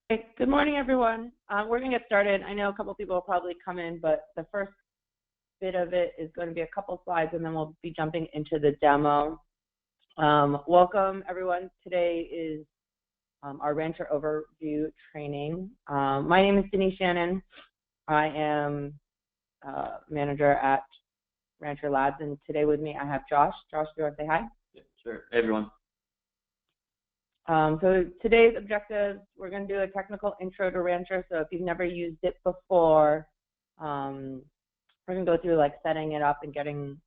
Okay, good morning, everyone. We're going to get started. I know a couple people will probably come in, but the first bit of it is going to be a couple slides, and then we'll be jumping into the demo. Welcome, everyone. Today is our Rancher overview training. My name is Denise Shannon. I am manager at Rancher Labs, and today with me I have Josh. Josh, do you want to say hi? Yeah, sure. Hey, everyone. So today's objectives, we're going to do a technical intro to Rancher. So if you've never used it before, we're going to go through like setting it up and getting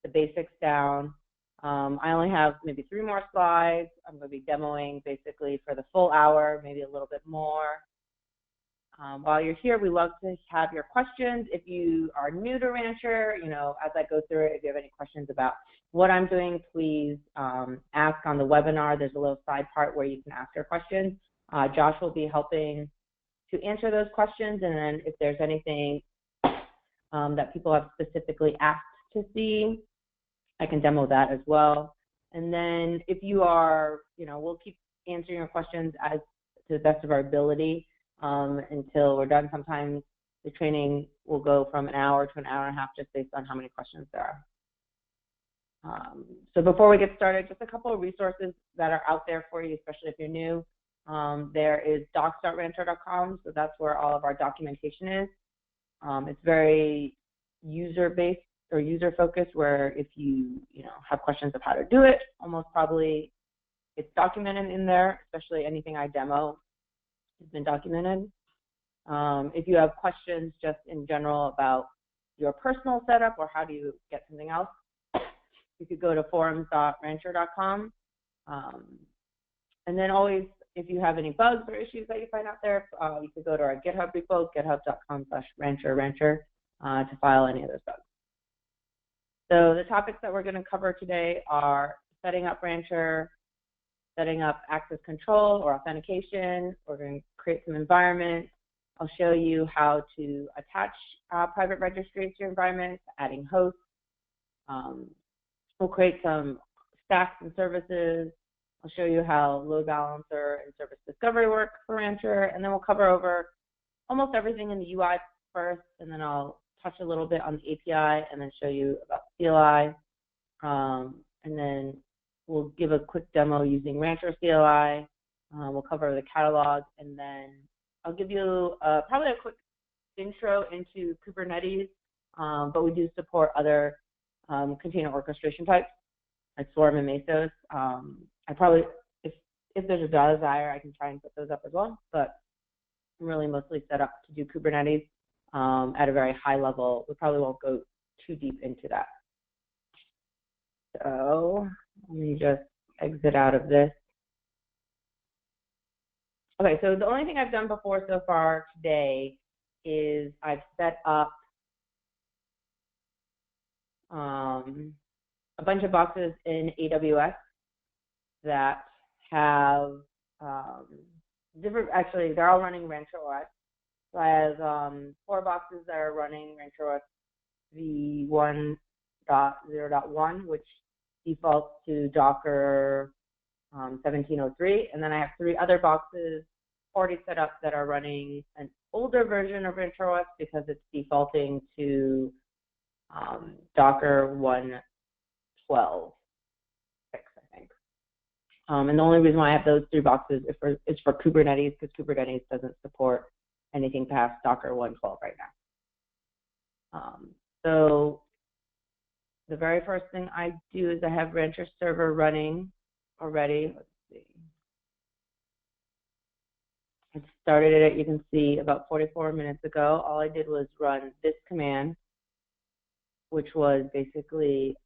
the basics down. I only have maybe 3 more slides. I'm going to be demoing basically for the full hour, maybe a little bit more. While you're here, we love to have your questions. If you are new to Rancher, as I go through it, if you have any questions about what I'm doing, please ask on the webinar. There's a little side part where you can ask your questions. Josh will be helping to answer those questions, and then if there's anything that people have specifically asked to see, I can demo that as well. And then if you are, we'll keep answering your questions as to the best of our ability until we're done. Sometimes the training will go from an hour to an hour and a half just based on how many questions there are. So before we get started, just a couple of resources that are out there for you, especially if you're new. There is docs.rancher.com, so that's where all of our documentation is. It's very user-based or user-focused, where if you have questions of how to do it, almost probably it's documented in there, especially anything I demo has been documented. If you have questions just in general about your personal setup or how do you get something else, you could go to forums.rancher.com. And then always, if you have any bugs or issues that you find out there, you could go to our GitHub repo, github.com/rancher to file any of those bugs. So the topics that we're going to cover today are setting up Rancher, setting up access control or authentication. We're going to create some environments. I'll show you how to attach private registries to your environment, adding hosts. We'll create some stacks and services. I'll show you how load balancer and service discovery work for Rancher, and then we'll cover over almost everything in the UI first, and then I'll touch a little bit on the API and then show you about CLI, and then we'll give a quick demo using Rancher CLI. We'll cover the catalog, and then I'll give you probably a quick intro into Kubernetes, but we do support other container orchestration types like Swarm and Mesos. I probably, if there's a desire, I can try and put those up as well, but I'm really mostly set up to do Kubernetes at a very high level. We probably won't go too deep into that. So let me just exit out of this. Okay, so the only thing I've done before so far today is I've set up a bunch of boxes in AWS that have different, actually they're all running Rancher OS. So I have 4 boxes that are running Rancher OS v1.0.1, which defaults to Docker 1703, and then I have 3 other boxes already set up that are running an older version of Rancher OS because it's defaulting to Docker 1.12.6, I think. And the only reason why I have those 3 boxes is for Kubernetes, because Kubernetes doesn't support anything past Docker 1.12 right now. So the very first thing I do is I have Rancher server running already. Let's see. I started it, you can see, about 44 minutes ago. All I did was run this command, which was basically,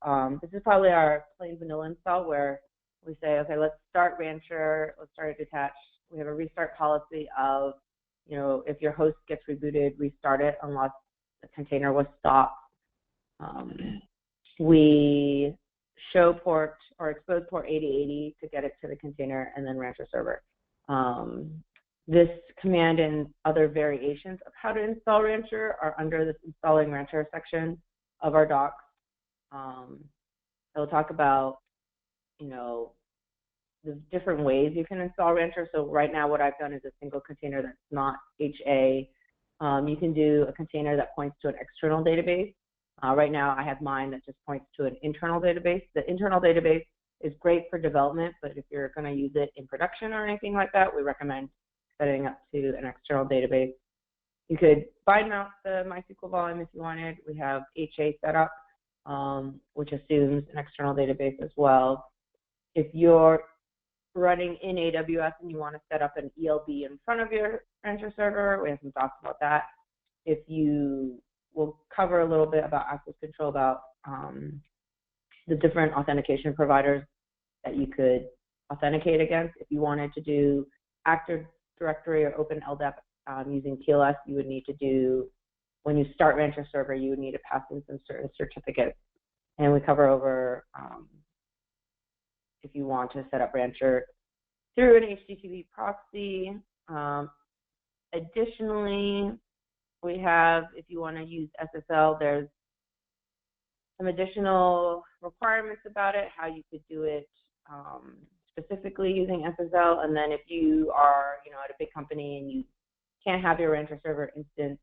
this is probably our plain vanilla install where we say, okay, let's start Rancher, let's start it detached. We have a restart policy of, if your host gets rebooted, restart it unless the container was stopped. We show port or expose port 8080 to get it to the container, and then Rancher server. This command and other variations of how to install Rancher are under this installing Rancher section of our docs. It'll talk about, there's different ways you can install Rancher. So right now what I've done is a single container that's not HA. You can do a container that points to an external database. Right now I have mine that just points to an internal database. The internal database is great for development, but if you're going to use it in production or anything like that, we recommend setting up to an external database. You could bind mount the MySQL volume if you wanted. We have HA set up, which assumes an external database as well. If you're running in AWS and you want to set up an ELB in front of your Rancher server, we have some thoughts about that. If you will cover a little bit about access control, about the different authentication providers that you could authenticate against. If you wanted to do Active Directory or Open LDAP using TLS, you would need to do, when you start Rancher server, you would need to pass in some certain certificates. And we cover over if you want to set up Rancher through an HTTP proxy. Additionally, we have, if you want to use SSL, there's some additional requirements about it, how you could do it specifically using SSL. And then if you are, at a big company and you can't have your Rancher server instance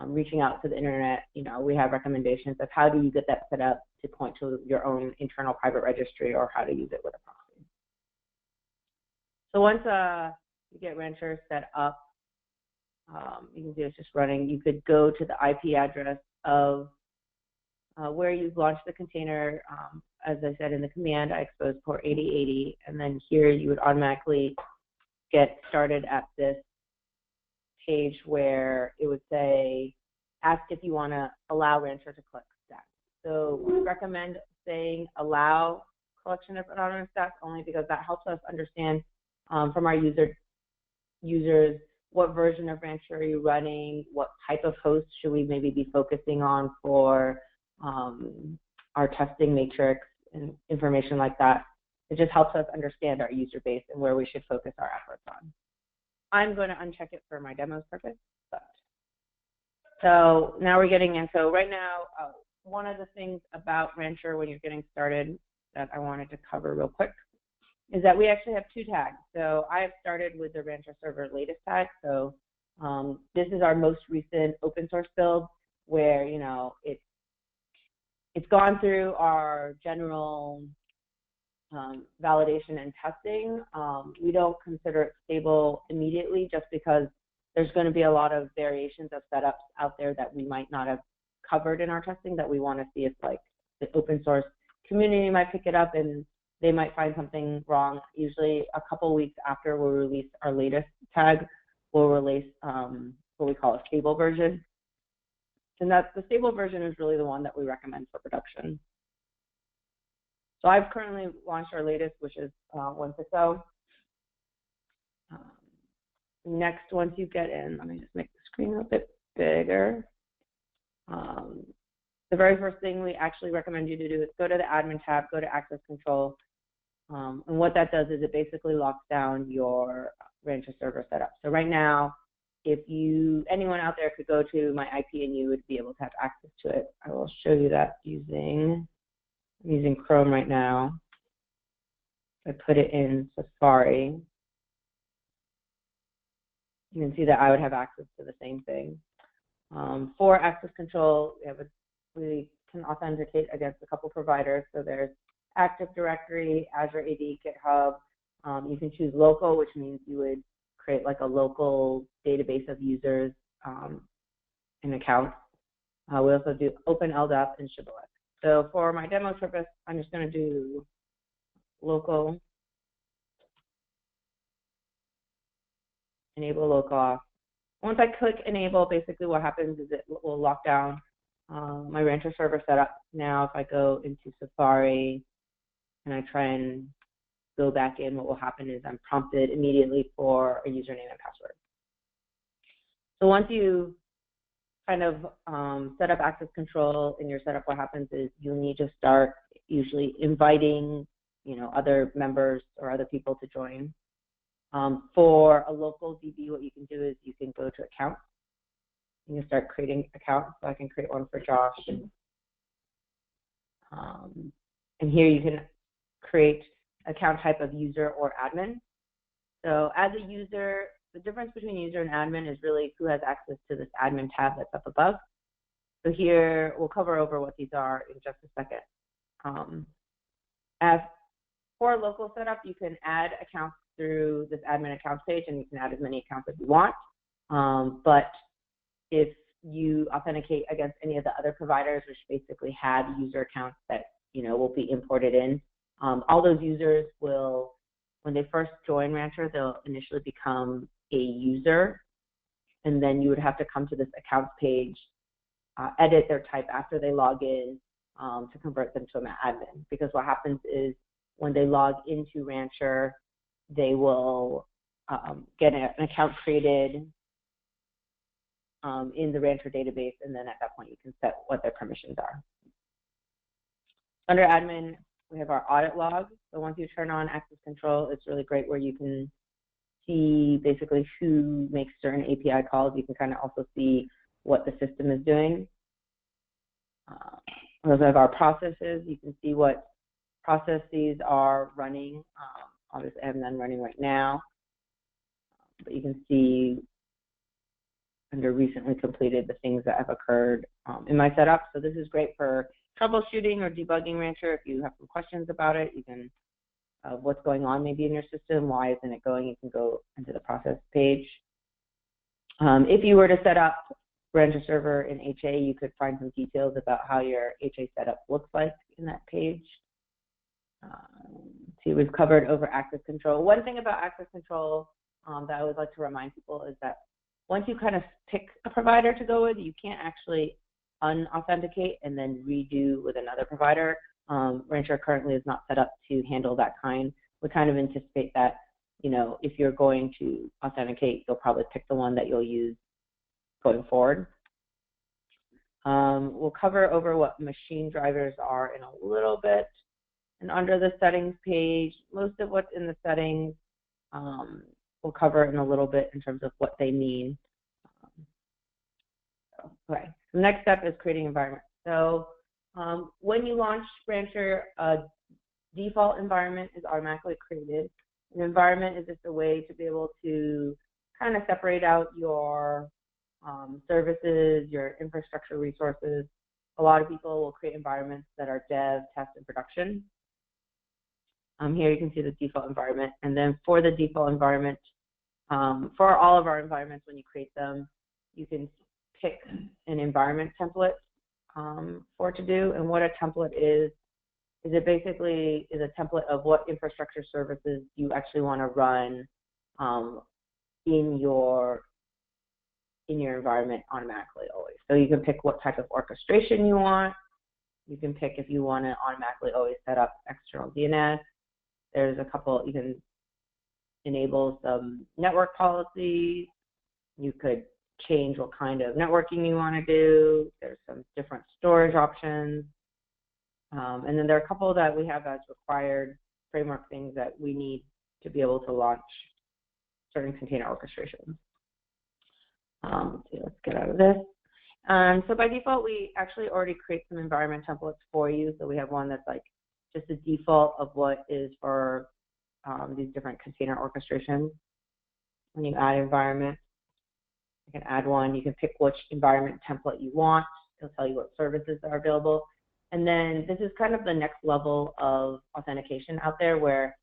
reaching out to the internet, we have recommendations of how do you get that set up to point to your own internal private registry, or how to use it with a proxy. So once you get Rancher set up, you can see it's just running. You could go to the IP address of where you've launched the container. As I said in the command, I exposed port 8080, and then here you would automatically get started at this page where it would say, ask if you want to allow Rancher to collect stats. So we recommend saying allow collection of anonymous stats only because that helps us understand from our users what version of Rancher are you running, what type of host should we maybe be focusing on for our testing matrix and information like that. It just helps us understand our user base and where we should focus our efforts on. I'm going to uncheck it for my demo's purpose. So now we're getting in. So right now, one of the things about Rancher when you're getting started that I wanted to cover real quick is that we actually have two tags. So I have started with the Rancher server latest tag. So this is our most recent open source build where, it's gone through our general validation and testing. We don't consider it stable immediately just because there's going to be a lot of variations of setups out there that we might not have covered in our testing that we want to see if like the open source community might pick it up and they might find something wrong. Usually a couple weeks after we release our latest tag, we'll release what we call a stable version. And that's the stable version is really the one that we recommend for production. So I've currently launched our latest, which is 1.6.0. Next, once you get in, let me just make the screen a bit bigger. The very first thing we actually recommend you to do is go to the admin tab, go to access control. And what that does is it basically locks down your Rancher server setup. So right now, if anyone out there could go to my IP and you would be able to have access to it. I will show you that I'm using Chrome right now. I put it in Safari. You can see that I would have access to the same thing. For access control, we can authenticate against a couple providers. So there's Active Directory, Azure AD, GitHub. You can choose local, which means you would create like a local database of users and accounts. We also do Open LDAP and Shibboleth. So for my demo purpose, I'm just going to do local, enable localhost. Once I click enable, basically what happens is it will lock down my Rancher server setup. Now if I go into Safari and I try and go back in, what will happen is I'm prompted immediately for a username and password. So once you kind of set up access control in your setup, what happens is you need to start usually inviting, other members or other people to join. For a local DB, what you can do is you can go to accounts. You can start creating accounts. So I can create one for Josh. And here you can create account type of user or admin. So as a user, the difference between user and admin is really who has access to this admin tab that's up above. So here, we'll cover over what these are in just a second. As for local setup, you can add accounts through this admin accounts page, and you can add as many accounts as you want. But if you authenticate against any of the other providers, which basically have user accounts that will be imported in, all those users will, when they first join Rancher, they'll initially become a user, and then you would have to come to this accounts page, edit their type after they log in to convert them to an admin. Because what happens is when they log into Rancher, they will get an account created in the Rancher database, and then at that point you can set what their permissions are. Under admin, we have our audit log. So once you turn on access control, it's really great where you can see basically who makes certain API calls. You can kind of also see what the system is doing. Those are our processes. You can see what processes are running. Obviously, I have none running right now, but you can see under recently completed the things that have occurred in my setup. So this is great for troubleshooting or debugging Rancher. If you have some questions about it, you can, what's going on maybe in your system, why isn't it going, you can go into the process page. If you were to set up Rancher server in HA, you could find some details about how your HA setup looks like in that page. See, we've covered over access control. One thing about access control that I would like to remind people is that once you kind of pick a provider to go with, you can't actually unauthenticate and then redo with another provider. Rancher currently is not set up to handle that kind. We kind of anticipate that, if you're going to authenticate, you'll probably pick the one that you'll use going forward. We'll cover over what machine drivers are in a little bit. And under the settings page, most of what's in the settings we'll cover in a little bit in terms of what they mean. Okay, the next step is creating environment. So when you launch Rancher, a default environment is automatically created. An environment is just a way to be able to kind of separate out your services, your infrastructure resources. A lot of people will create environments that are dev, test, and production. Here you can see the default environment. And then for the default environment, for all of our environments, when you create them, you can pick an environment template for it to do. And what a template is it basically is a template of what infrastructure services you actually want to run in your environment automatically always. So you can pick what type of orchestration you want. You can pick if you want to automatically always set up external DNS. There's a couple, you can enable some network policies. You could change what kind of networking you want to do. There's some different storage options. And then there are a couple that we have as required framework things that we need to be able to launch certain container orchestrations. Let's get out of this. So by default, we actually already create some environment templates for you. So we have one that's like just a default of what is for these different container orchestrations. When you add environment, you can add one. You can pick which environment template you want. It'll tell you what services are available. And then this is kind of the next level of authentication out there where,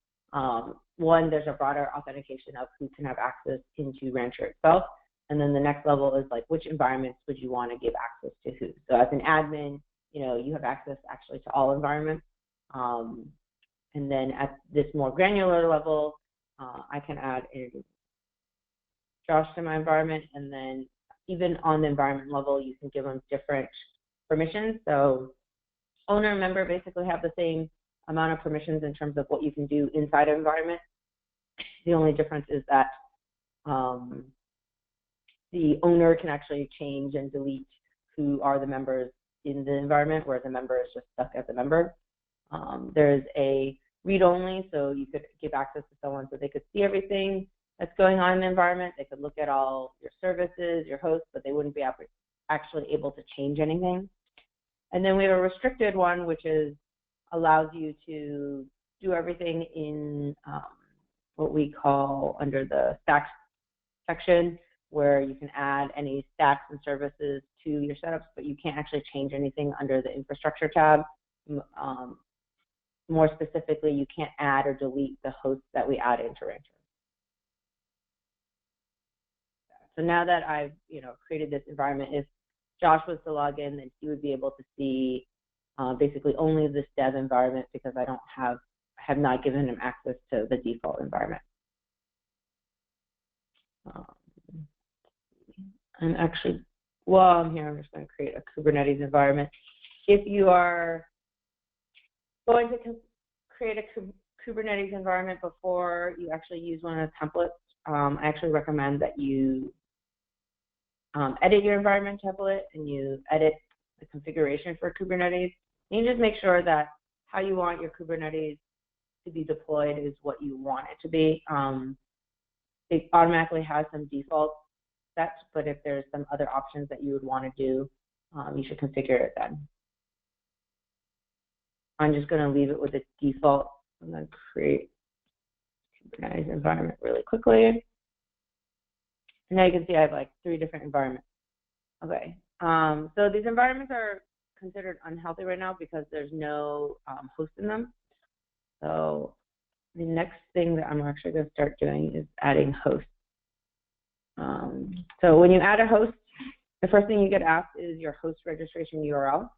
one, there's a broader authentication of who can have access into Rancher itself. And then the next level is like, which environments would you want to give access to who? So as an admin, you have access actually to all environments. And then at this more granular level, I can add in Josh to my environment. And then even on the environment level, you can give them different permissions. So owner and member basically have the same amount of permissions in terms of what you can do inside an environment. The only difference is that the owner can actually change and delete who are the members in the environment, where the member is just stuck as a member. There's a read-only, so you could give access to someone so they could see everything that's going on in the environment. They could look at all your services, your hosts, but they wouldn't be actually able to change anything. And then we have a restricted one, which allows you to do everything in what we call under the stacks section, where you can add any stacks and services to your setups, but you can't actually change anything under the infrastructure tab. More specifically, you can't add or delete the hosts that we add into Rancher. So now that I've created this environment, if Josh was to log in, then he would be able to see basically only this dev environment, because I have not given him access to the default environment. And actually, while I'm here, I'm just going to create a Kubernetes environment. If you are going to create a Kubernetes environment before you actually use one of the templates, I actually recommend that you edit your environment template and you edit the configuration for Kubernetes. And you just make sure that how you want your Kubernetes to be deployed is what you want it to be. It automatically has some default sets, but if there's some other options that you would want to do, you should configure it then. I'm just going to leave it with the default. I'm going to create Kubernetes environment really quickly. And now you can see I have like 3 different environments. Okay, so these environments are considered unhealthy right now because there's no host in them. So the next thing that I'm actually going to start doing is adding hosts. So when you add a host, the first thing you get asked is your host registration URL.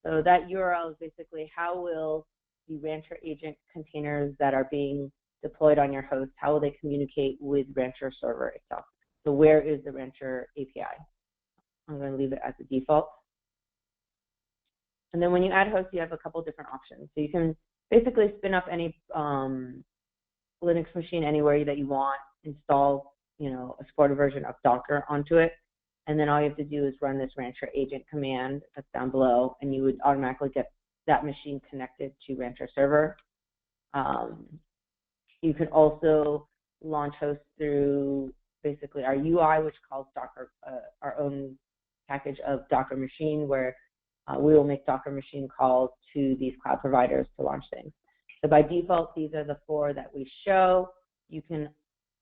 So that URL is basically how will the Rancher agent containers that are being deployed on your host, how will they communicate with Rancher server itself? So where is the Rancher API? I'm going to leave it as the default. And then when you add hosts, you have a couple different options. So you can basically spin up any Linux machine anywhere that you want, install a supported version of Docker onto it, and then all you have to do is run this Rancher agent command that's down below, and you would automatically get that machine connected to Rancher server. You can also launch hosts through basically our UI, which calls Docker, our own package of Docker machine, where we will make Docker machine calls to these cloud providers to launch things. So by default, these are the 4 that we show. You can,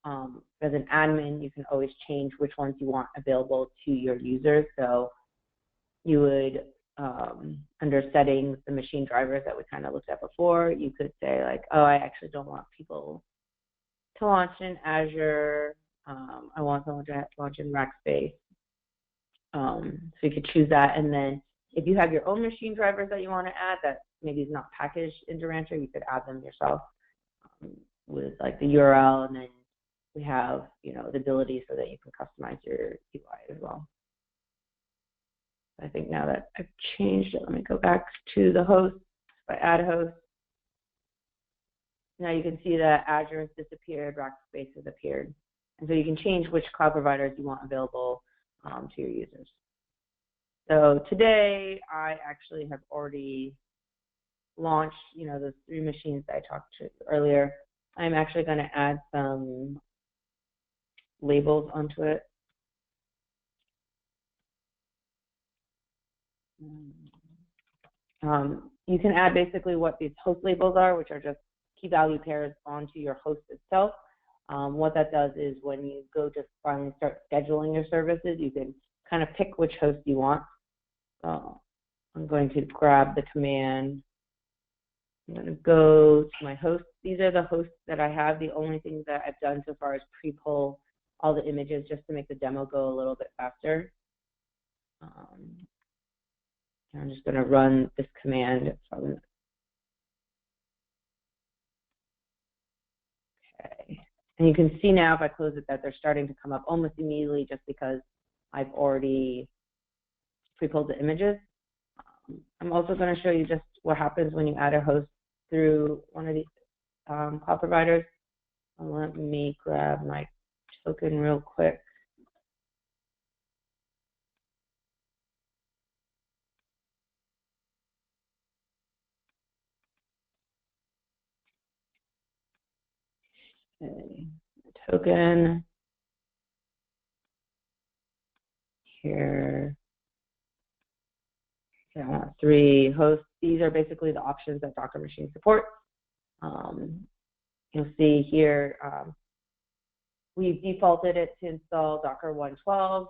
as an admin, you can always change which ones you want available to your users. So you would, under settings, the machine drivers that we kind of looked at before, you could say like, oh, I actually don't want people to launch in Azure. I want someone to launch in Rackspace. So you could choose that, and then if you have your own machine drivers that you want to add that maybe is not packaged into Rancher, you could add them yourself with like the URL, and then we have the ability so that you can customize your UI as well. I think now that I've changed it, let me go back to the host. If I add a host, now you can see that Azure has disappeared, Rackspace has appeared, and so you can change which cloud providers you want available to your users. So today, I actually have already launched, those 3 machines that I talked to earlier. I'm actually going to add some labels onto it. You can add basically what these host labels are, which are just key value pairs onto your host itself. What that does is when you go to finally start scheduling your services, you can kind of pick which host you want. So I'm going to grab the command. I'm going to go to my hosts. These are the hosts that I have. The only thing that I've done so far is pre-pull all the images just to make the demo go a little bit faster. I'm just going to run this command from. Okay. And you can see now if I close it that they're starting to come up almost immediately just because I've already pre-pulled the images. I'm also going to show you just what happens when you add a host through one of these cloud providers. Let me grab my token real quick. Okay, token here. Okay, I want 3 hosts. These are basically the options that Docker Machine supports. You'll see here, we've defaulted it to install Docker 112,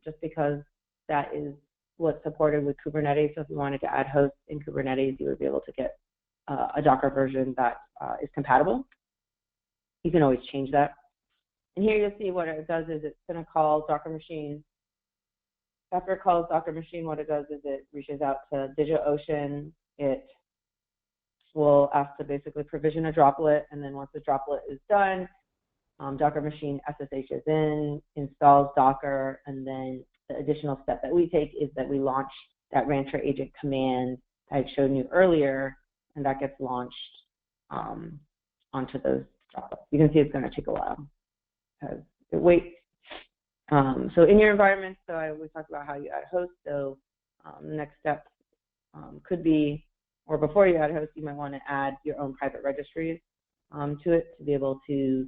just because that is what's supported with Kubernetes. So if you wanted to add hosts in Kubernetes, you would be able to get a Docker version that is compatible. You can always change that. And here you'll see what it does is it's going to call Docker machine. After it calls Docker machine, what it does is it reaches out to DigitalOcean. It will ask to basically provision a droplet, and then once the droplet is done, Docker machine SSHs in, installs Docker, and then the additional step that we take is that we launch that Rancher agent command I had shown you earlier, and that gets launched onto those droplets. You can see it's going to take a while because it waits. So in your environment, so I always talk about how you add hosts. So the next step could be, or before you add hosts, you might want to add your own private registries to it to be able to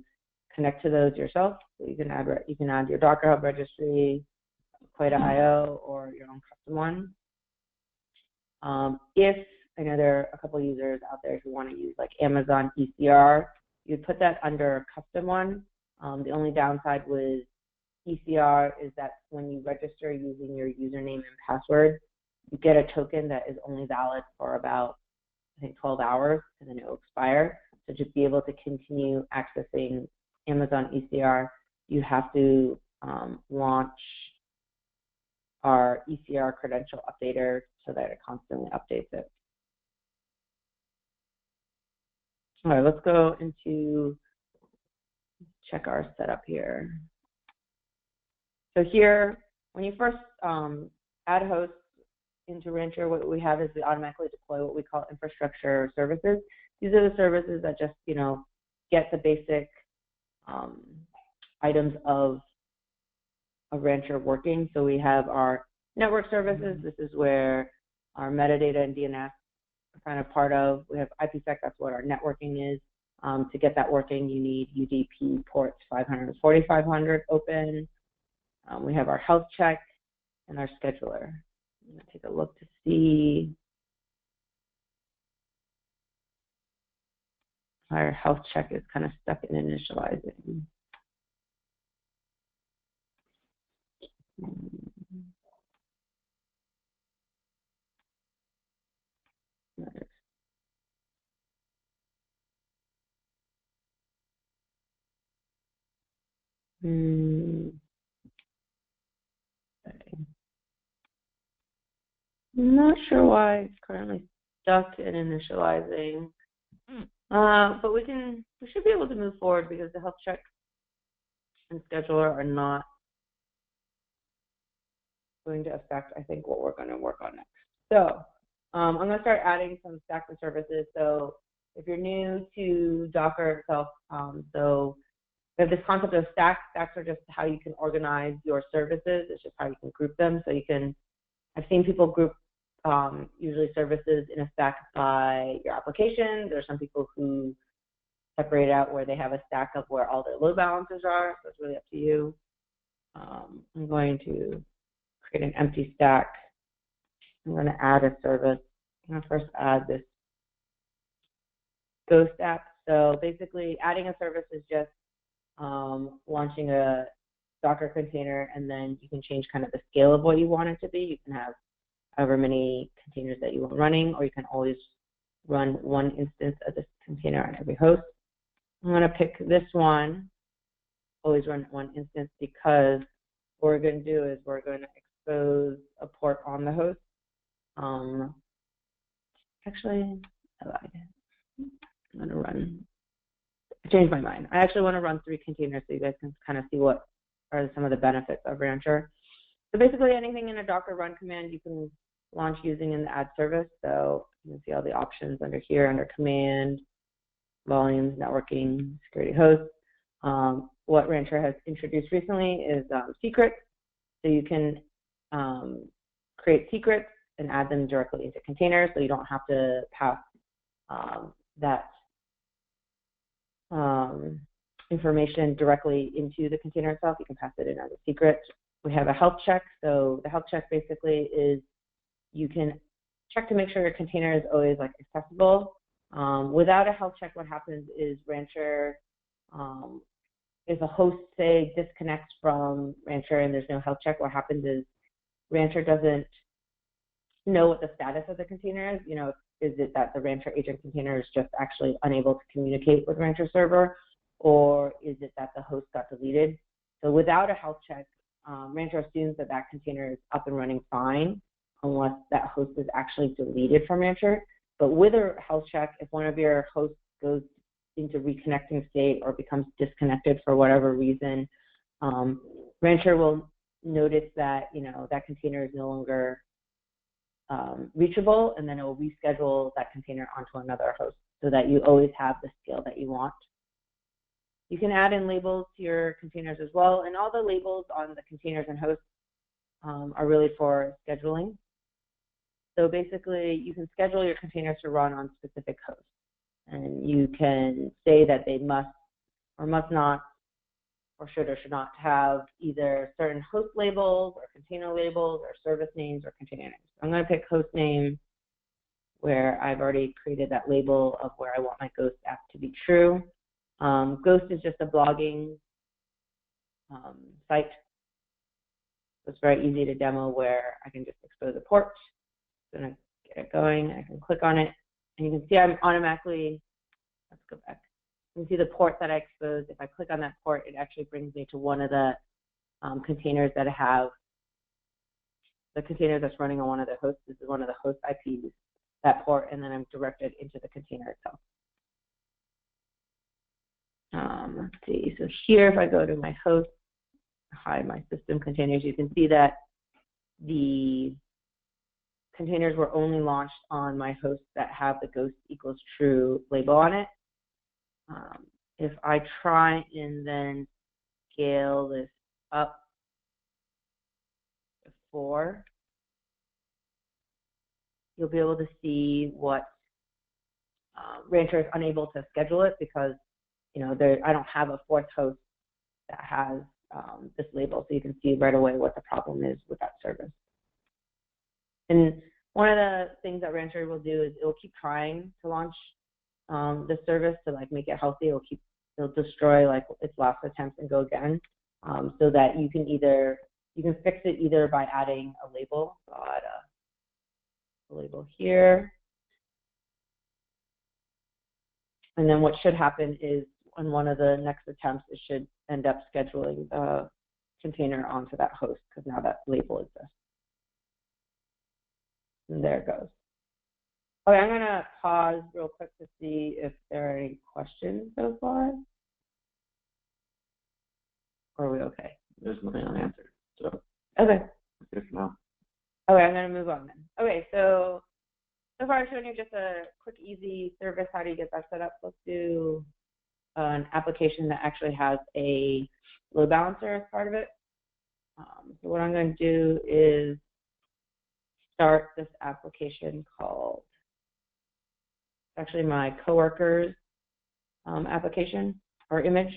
connect to those yourself. So you can add your Docker Hub registry, Quota.io, or your own custom one. If I know there are a couple users out there who want to use like Amazon ECR, you'd put that under a custom one. The only downside with ECR is that when you register using your username and password, you get a token that is only valid for about, I think, 12 hours, and then it will expire. So to be able to continue accessing Amazon ECR, you have to launch our ECR credential updater so that it constantly updates it. All right, let's go into check our setup here. So here, when you first add hosts into Rancher, what we have is we automatically deploy what we call infrastructure services. These are the services that just, get the basic items of a Rancher working. So we have our network services. This is where our metadata and DNS are kind of part of. We have IPsec, that's what our networking is. To get that working, you need UDP ports 500 and 4500 open. We have our health check and our scheduler. I'm going to take a look to see our health check is kind of stuck in initializing. I'm not sure why it's currently stuck in initializing, but we should be able to move forward because the health check and scheduler are not going to affect, I think, what we're going to work on next. So I'm going to start adding some stacks of services. So if you're new to Docker itself, so we have this concept of stacks. Stacks are just how you can organize your services. It's just how you can group them. So you can, I've seen people group usually services in a stack by your application. There are some people who separate out where they have a stack of where all their load balancers are. So it's really up to you. I'm going to create an empty stack. I'm going to add a service. I'm going to first add this Ghost app. So basically, adding a service is just launching a Docker container, and then you can change kind of the scale of what you want it to be. You can have however many containers that you want running, or you can always run one instance of this container on every host. I'm going to pick this one, always run one instance, because what we're going to do is we're going to expose a port on the host. Actually, I lied. I'm going to run, I changed my mind. I actually want to run 3 containers so you guys can kind of see what are some of the benefits of Rancher. So basically anything in a Docker run command you can launch using in the add service. So you can see all the options under here, under command, volumes, networking, security hosts. What Rancher has introduced recently is secrets. So you can create secrets and add them directly into containers, so you don't have to pass that information directly into the container itself. You can pass it in as a secret. We have a health check. So the health check basically is you can check to make sure your container is always like accessible. Without a health check, what happens is Rancher, if a host, say, disconnects from Rancher and there's no health check, what happens is Rancher doesn't know what the status of the container is. Is it that the Rancher agent container is just actually unable to communicate with Rancher server, or is it that the host got deleted? So without a health check, Rancher assumes that that container is up and running fine unless that host is actually deleted from Rancher. But with a health check, if one of your hosts goes into reconnecting state or becomes disconnected for whatever reason, Rancher will notice that that container is no longer reachable, and then it will reschedule that container onto another host so that you always have the scale that you want. You can add in labels to your containers as well, and all the labels on the containers and hosts are really for scheduling. So basically, you can schedule your containers to run on specific hosts, and you can say that they must or must not, or should not have either certain host labels or container labels or service names or container names. I'm going to pick host name where I've already created that label of where I want my Ghost app to be true. Ghost is just a blogging site. It's very easy to demo where I can just expose a port. I'm going to get it going. I can click on it, and you can see I'm automatically, let's go back. You can see the port that I exposed. If I click on that port, it actually brings me to one of the containers that have the container that's running on one of the hosts. This is one of the host IPs, that port, and then I'm directed into the container itself. Let's see, so here if I go to my host, hide my system containers, you can see that the containers were only launched on my hosts that have the Ghost equals true label on it. If I try and then scale this up to 4, you'll be able to see what Rancher is unable to schedule it because I don't have a 4th host that has this label, so you can see right away what the problem is with that service. And one of the things that Rancher will do is it will keep trying to launch this service to make it healthy. It'll destroy its last attempts and go again, so that you can fix it either by adding a label. So I'll add a label here, and then what should happen is on one of the next attempts, it should end up scheduling the container onto that host because now that label exists. And there it goes. Okay, I'm going to pause real quick to see if there are any questions so far. Or are we okay? There's nothing unanswered. So okay. If not. Okay, I'm going to move on then. Okay, so far I've shown you just a quick, easy service. How do you get that set up? Let's do an application that actually has a load balancer as part of it. So what I'm going to do is start this application called, actually my coworker's application or image.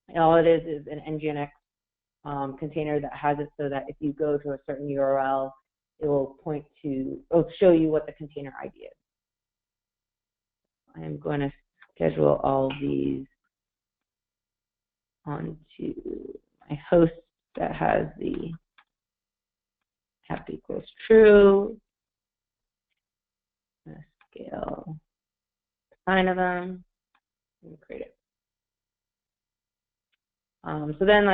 And all it is an NGINX container that has it so that if you go to a certain URL, it will it'll show you what the container ID is. I am going to schedule all these onto my host that has the app equals true. I'm going to scale 9 of them and create it. So then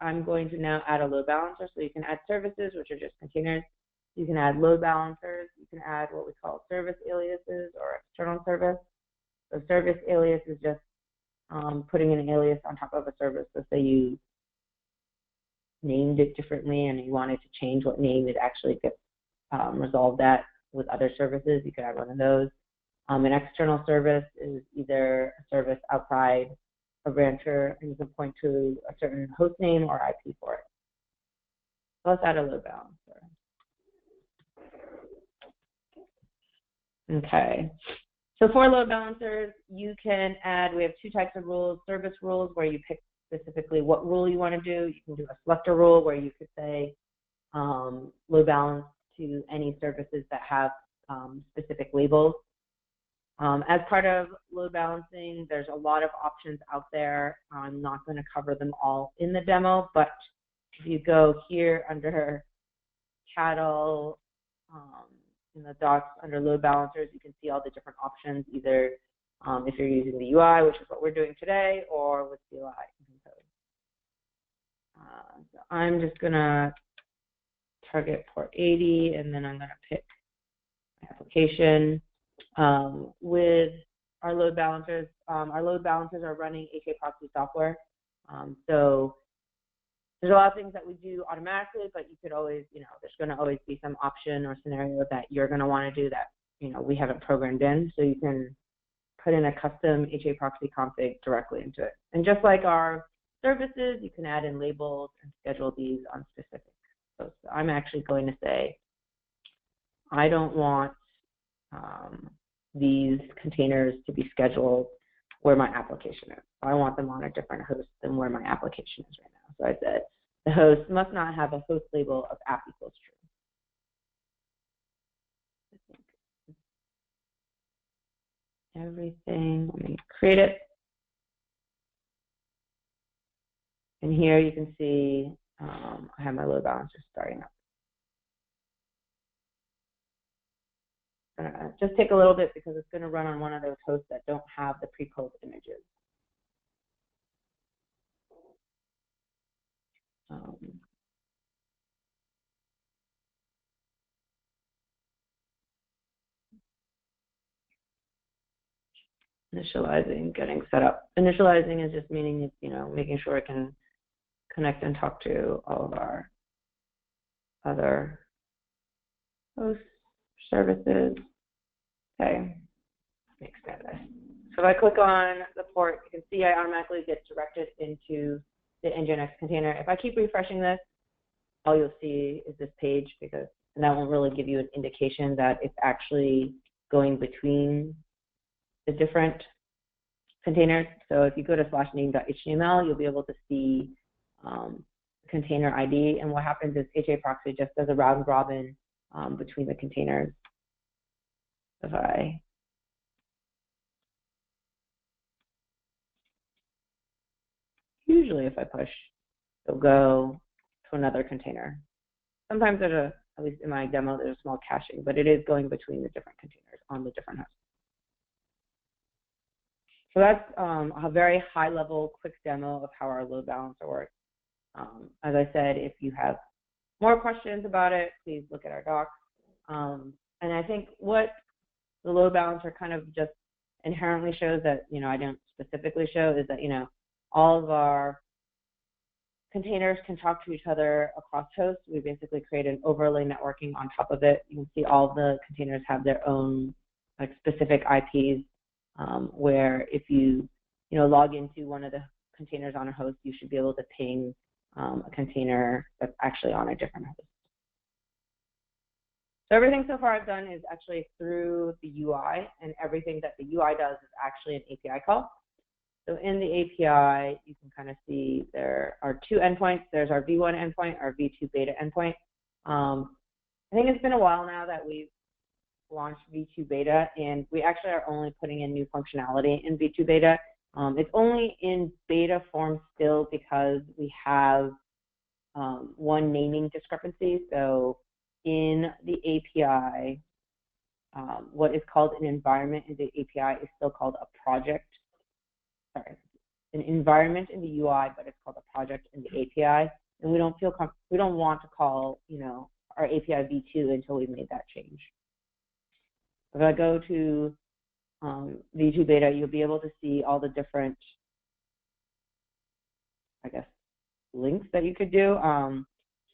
I'm going to now add a load balancer. So you can add services, which are just containers. You can add load balancers. You can add what we call service aliases or external service. So service alias is just putting an alias on top of a service. So say you named it differently and you wanted to change what name it actually gets resolved at with other services, you could add one of those. An external service is either a service outside of Rancher, and you can point to a certain host name or IP for it. So let's add a load balancer. Okay. So for load balancers, you can add, we have 2 types of rules: service rules, where you pick specifically what rule you want to do. You can do a selector rule where you could say load balance to any services that have specific labels. As part of load balancing, there's a lot of options out there. I'm not going to cover them all in the demo, but if you go here under cattle, in the docs under load balancers, you can see all the different options, either if you're using the UI, which is what we're doing today, or with CLI. So I'm just going to target port 80, and then I'm going to pick my application. With our load balancers are running HA proxy software. So there's a lot of things that we do automatically, but you could always, there's going to always be some option or scenario that you're going to want to do that, we haven't programmed in. So you can put in a custom HA proxy config directly into it. And just like our services, you can add in labels and schedule these on specific hosts. So I'm actually going to say, I don't want these containers to be scheduled where my application is. I want them on a different host than where my application is right now. So I said, the host must not have a host label of app equals true. Everything, let me create it. And here you can see I have my load balancer starting up. Just take a little bit because it's going to run on one of those hosts that don't have the pre-pulled images. Initializing, getting set up. Initializing is just meaning, making sure it can connect and talk to all of our other hosts, services. Okay, let me expand this. So if I click on the port, you can see I automatically get directed into the Nginx container. If I keep refreshing this, all you'll see is this page, and that won't really give you an indication that it's actually going between the different containers. So if you go to /name.html, you'll be able to see container ID. And what happens is HA proxy just does a round robin between the containers. Usually if I push, it'll go to another container. Sometimes there's at least in my demo, there's a small caching, but it is going between the different containers on the different hosts. So that's a very high-level, quick demo of how our load balancer works. As I said, if you have more questions about it, please look at our docs. And I think what the load balancer kind of just inherently shows that, I don't specifically show is that, all of our containers can talk to each other across hosts. We basically create an overlay networking on top of it. You can see all the containers have their own specific IPs, where if you, log into one of the containers on a host, you should be able to ping a container that's actually on a different host. So everything so far I've done is actually through the UI, and everything that the UI does is actually an API call. So in the API, you can kind of see there are two endpoints. There's our V1 endpoint, our V2 beta endpoint. I think it's been a while now that we've launched V2 beta, and we actually are only putting in new functionality in V2 beta. It's only in beta form still because we have one naming discrepancy. So in the API, what is called an environment in the API is still called a project. Sorry, an environment in the UI, but it's called a project in the API. And we don't want to call, our API V2 until we've made that change. If I go to V2 beta, you'll be able to see all the different, links that you could do.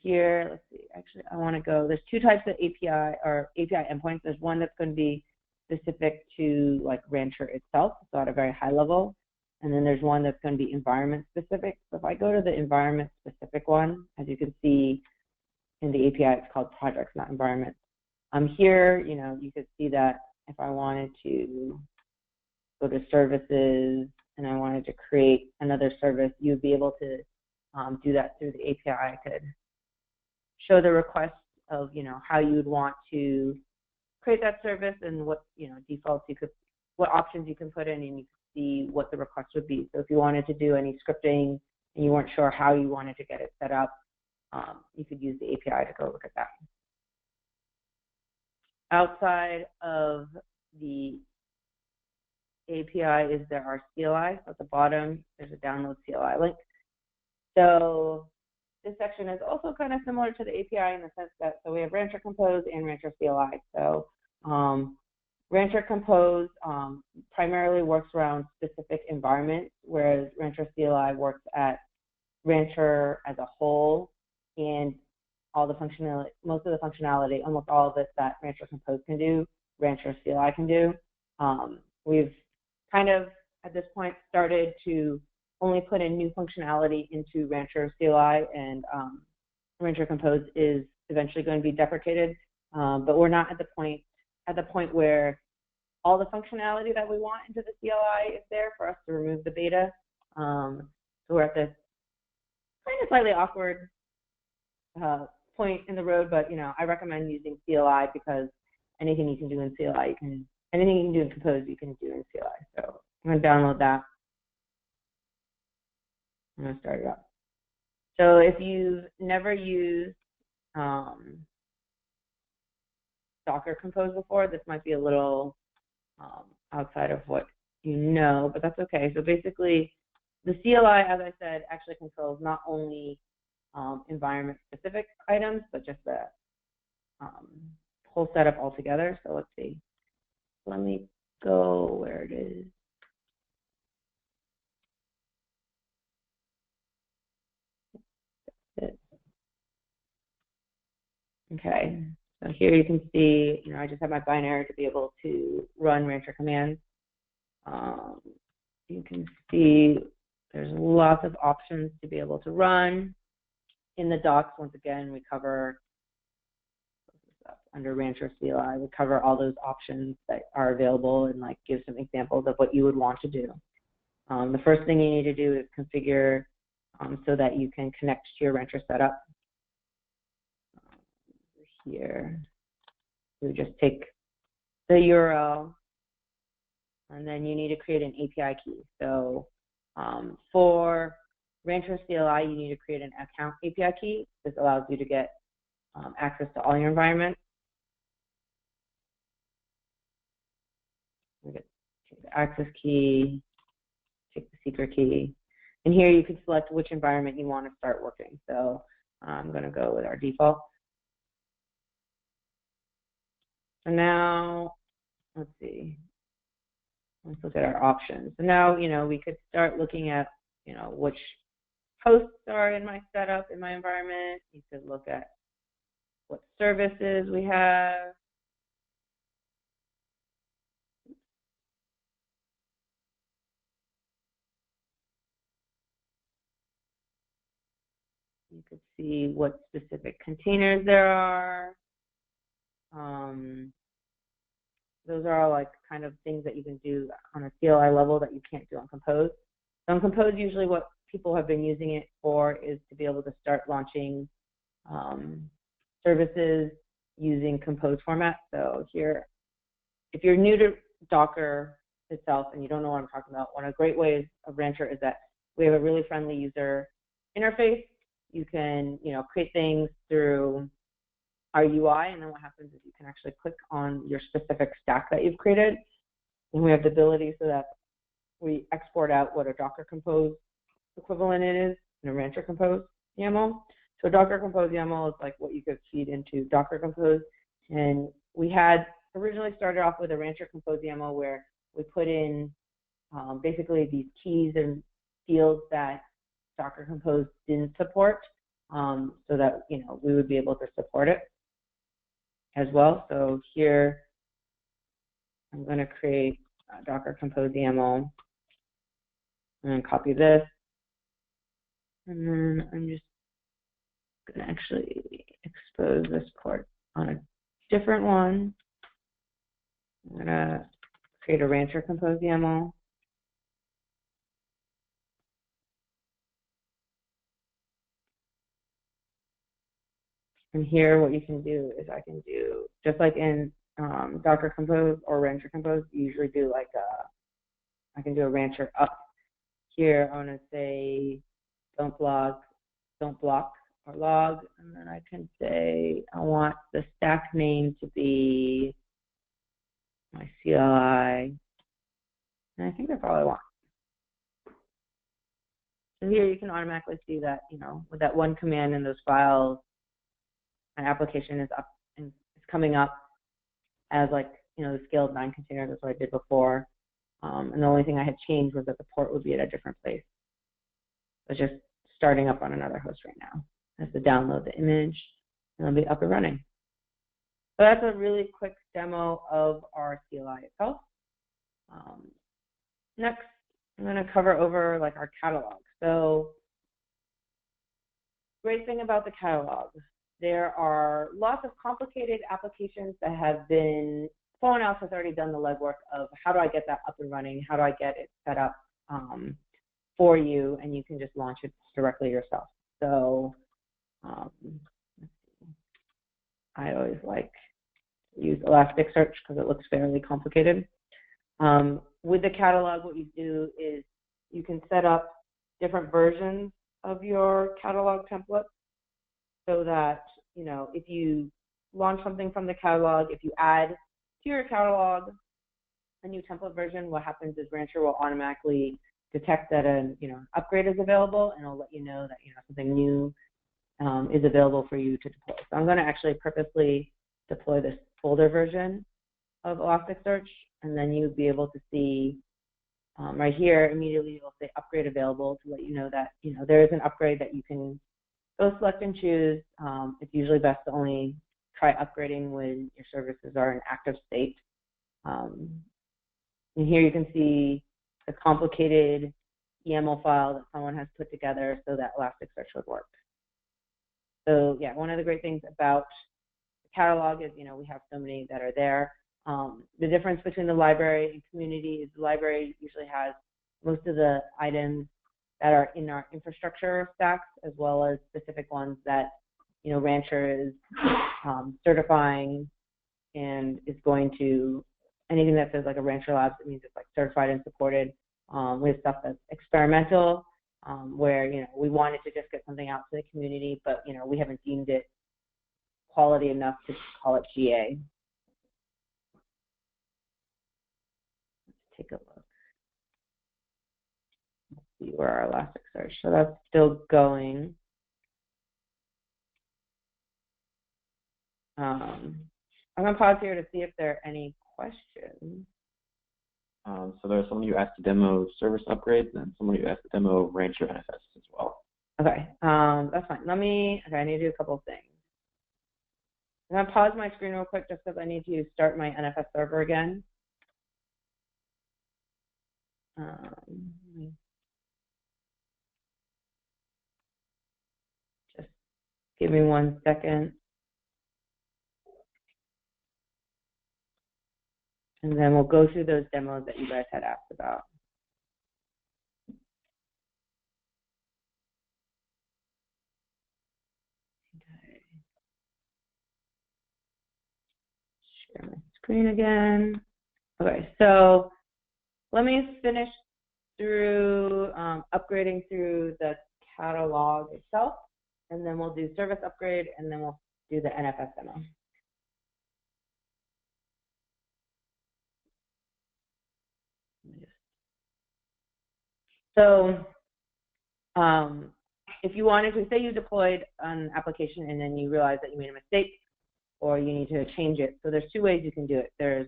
Here, let's see, actually, I want to go, there's two types of API endpoints. There's one that's going to be specific to Rancher itself, so at a very high level. And then there's one that's going to be environment specific. So if I go to the environment specific one, as you can see in the API, it's called projects, not environments. Here, you could see that if I wanted to go to services and I wanted to create another service, you'd be able to do that through the API. I could show the request of, how you would want to create that service and what, defaults you could what options you can put in, and you can see what the request would be. So if you wanted to do any scripting and you weren't sure how you wanted to get it set up, you could use the API to go look at that. Outside of the API is there our CLI. At the bottom, there's a download CLI link. So this section is also kind of similar to the API in the sense that, so we have Rancher Compose and Rancher CLI. So Rancher Compose primarily works around specific environments, whereas Rancher CLI works at Rancher as a whole, and all the functionality, most of the functionality, almost all of it that Rancher Compose can do, Rancher CLI can do. We've kind of, at this point, started to only put in new functionality into Rancher CLI, and Rancher Compose is eventually going to be deprecated, but we're not at the point where all the functionality that we want into the CLI is there for us to remove the beta. So we're at this kind of slightly awkward point in the road, but I recommend using CLI because anything you can do in CLI, anything you can do in Compose, you can do in CLI. So I'm going to download that. I'm going to start it up. So if you've never used Docker Compose before, this might be a little outside of what you know, but that's okay. So basically, the CLI, as I said, actually controls not only environment-specific items, but just the whole setup altogether. So let's see. Let me go where it is. Okay, so here you can see, I just have my binary to be able to run Rancher commands. You can see there's lots of options to be able to run. In the docs, once again, we cover, under Rancher CLI, we cover all those options that are available and give some examples of what you would want to do. The first thing you need to do is configure so that you can connect to your Rancher setup. Here, we just take the URL, and then you need to create an API key. So for Rancher CLI, you need to create an account API key. This allows you to get access to all your environments. Take the access key, take the secret key, and here you can select which environment you want to start working. So I'm going to go with our default. So now, let's see, let's look at our options. So now, we could start looking at, which hosts are in my setup, in my environment. You could look at what services we have. You could see what specific containers there are. Those are all kind of things that you can do on a CLI level that you can't do on Compose. So on Compose, usually what people have been using it for is to be able to start launching services using Compose format. So here, if you're new to Docker itself and you don't know what I'm talking about, one of the great ways of Rancher is that we have a really friendly user interface. You can, create things through our UI, and then what happens is you can actually click on your specific stack that you've created, and we have the ability so that we export out what a Docker Compose equivalent is in a Rancher Compose YAML. So Docker Compose YAML is what you could feed into Docker Compose, and we had originally started off with a Rancher Compose YAML where we put in basically these keys and fields that Docker Compose didn't support, so that we would be able to support it as well. So here I'm going to create a Docker Compose YAML and then copy this, and then I'm just going to actually expose this port on a different one. I'm going to create a Rancher Compose YAML. And here what you can do is I can do, just like in Docker Compose or Rancher Compose, you usually do like I can do a Rancher up here. I want to say don't block or log, and then I can say I want the stack name to be my CLI, and I think that's all I want. So here you can automatically see that, with that one command in those files, my application is up and it's coming up as like, the scaled 9 container. That's what I did before. And the only thing I had changed was that the port would be at a different place. It's just starting up on another host right now. I have to download the image and it'll be up and running. So that's a really quick demo of our CLI itself. Next, I'm going to cover over like our catalog. So great thing about the catalog, there are lots of complicated applications that have been, someone else has already done the legwork of how do I get that up and running, how do I get it set up for you, and you can just launch it directly yourself. So I always like to use Elasticsearch because it looks fairly complicated. With the catalog, what you do is you can set up different versions of your catalog template so that, if you launch something from the catalog, if you add to your catalog a new template version, what happens is Rancher will automatically detect that an upgrade is available, and it'll let you know that something new is available for you to deploy. So I'm going to actually purposely deploy this older version of Elasticsearch, and then you'll be able to see right here immediately it'll say upgrade available to let you know that there is an upgrade that you can go select and choose. It's usually best to only try upgrading when your services are in active state. And here you can see the complicated YAML file that someone has put together so that Elasticsearch would work. So yeah, one of the great things about the catalog is, we have so many that are there. The difference between the library and community is the library usually has most of the items that are in our infrastructure stacks, as well as specific ones that, Rancher is certifying and is going to, anything that says like a Rancher Labs, it means it's like certified and supported. With stuff that's experimental, where, we wanted to just get something out to the community, but, we haven't deemed it quality enough to call it GA. Let's take a look. Let's see where our Elasticsearch. So that's still going. I'm going to pause here to see if there are any questions. So there's someone who asked to demo service upgrades and someone who asked to demo Rancher NFS as well. Okay, that's fine. I need to do a couple of things. I'm going to pause my screen real quick just because I need to start my NFS server again. Just give me 1 second. And then we'll go through those demos that you guys had asked about. Okay. Share my screen again. Okay, so let me finish through upgrading through the catalog itself, and then we'll do service upgrade, and then we'll do the NFS demo. So if you wanted to, say you deployed an application and then you realize that you made a mistake or you need to change it. So there's 2 ways you can do it. There's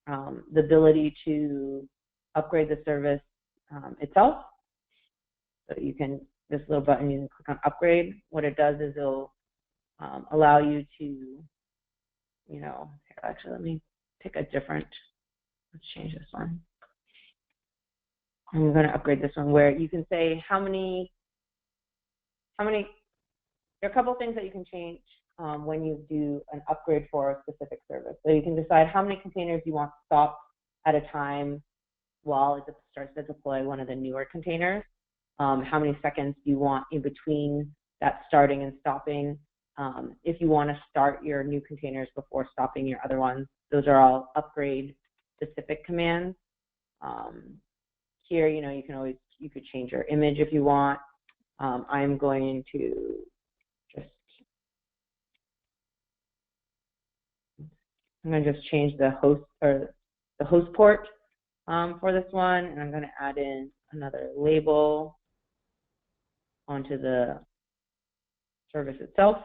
the ability to upgrade the service itself. So you can, this little button, you can click on upgrade. What it does is it'll allow you to, actually let me pick a different, let's change this one. I'm going to upgrade this one where you can say how many, there are a couple of things that you can change when you do an upgrade for a specific service. So you can decide how many containers you want to stop at a time while it starts to deploy one of the newer containers, how many seconds you want in between that starting and stopping, if you want to start your new containers before stopping your other ones. Those are all upgrade specific commands. Here, you could change your image if you want. I'm going to just change the host or the host port for this one, and I'm going to add in another label onto the service itself.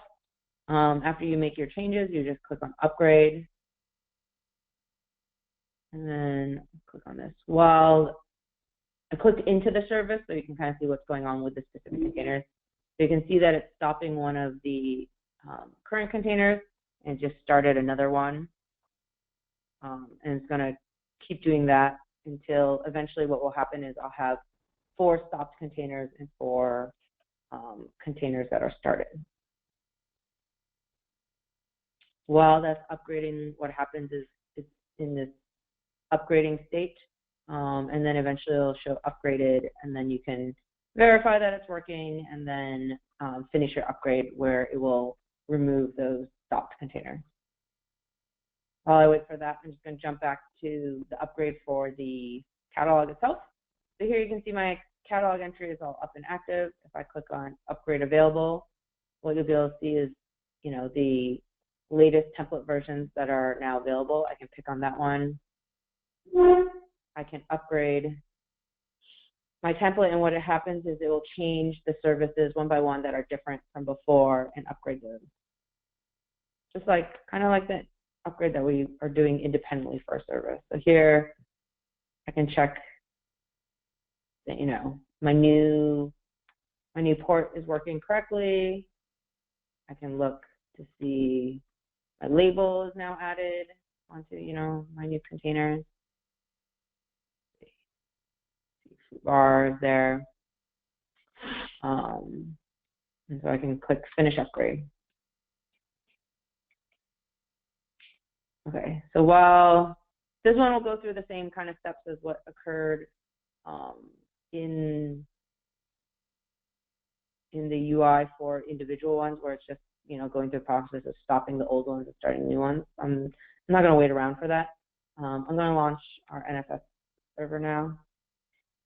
After you make your changes, you just click on upgrade, and then click on this. While I click into the service, so you can kind of see what's going on with the specific containers. So you can see that it's stopping one of the current containers and just started another one. And it's going to keep doing that until eventually what will happen is I'll have 4 stopped containers and 4 containers that are started. While that's upgrading, what happens is it's in this upgrading state, and then eventually it'll show upgraded, and then you can verify that it's working, and then finish your upgrade where it will remove those stopped containers. While I wait for that, I'm just going to jump back to the upgrade for the catalog itself. So here you can see my catalog entry is all up and active. If I click on upgrade available, what you'll be able to see is, the latest template versions that are now available. I can pick on that one. I can upgrade my template, and what happens is it will change the services one by one that are different from before and upgrade them. Just kind of like the upgrade that we are doing independently for a service. So here I can check that, my new port is working correctly. I can look to see my label is now added onto, my new containers. Bars there. And so I can click finish upgrade. Okay, so while this one will go through the same kind of steps as what occurred in the UI for individual ones, where it's just going through the process of stopping the old ones and starting new ones. I'm not going to wait around for that. I'm going to launch our NFS server now.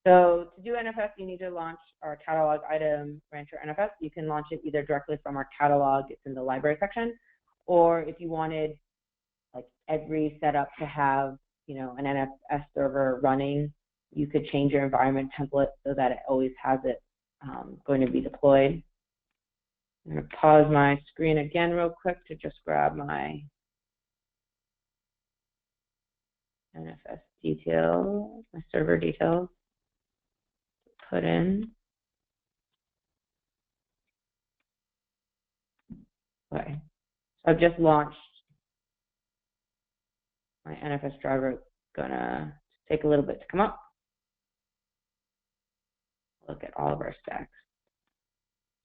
So to do NFS, you need to launch our catalog item Rancher NFS. You can launch it either directly from our catalog, it's in the library section, or if you wanted every setup to have an NFS server running, you could change your environment template so that it always has it going to be deployed. I'm going to pause my screen again real quick to just grab my NFS details, my server details to put in. Okay, so I've just launched my NFS driver. It's gonna take a little bit to come up. Look at all of our stacks.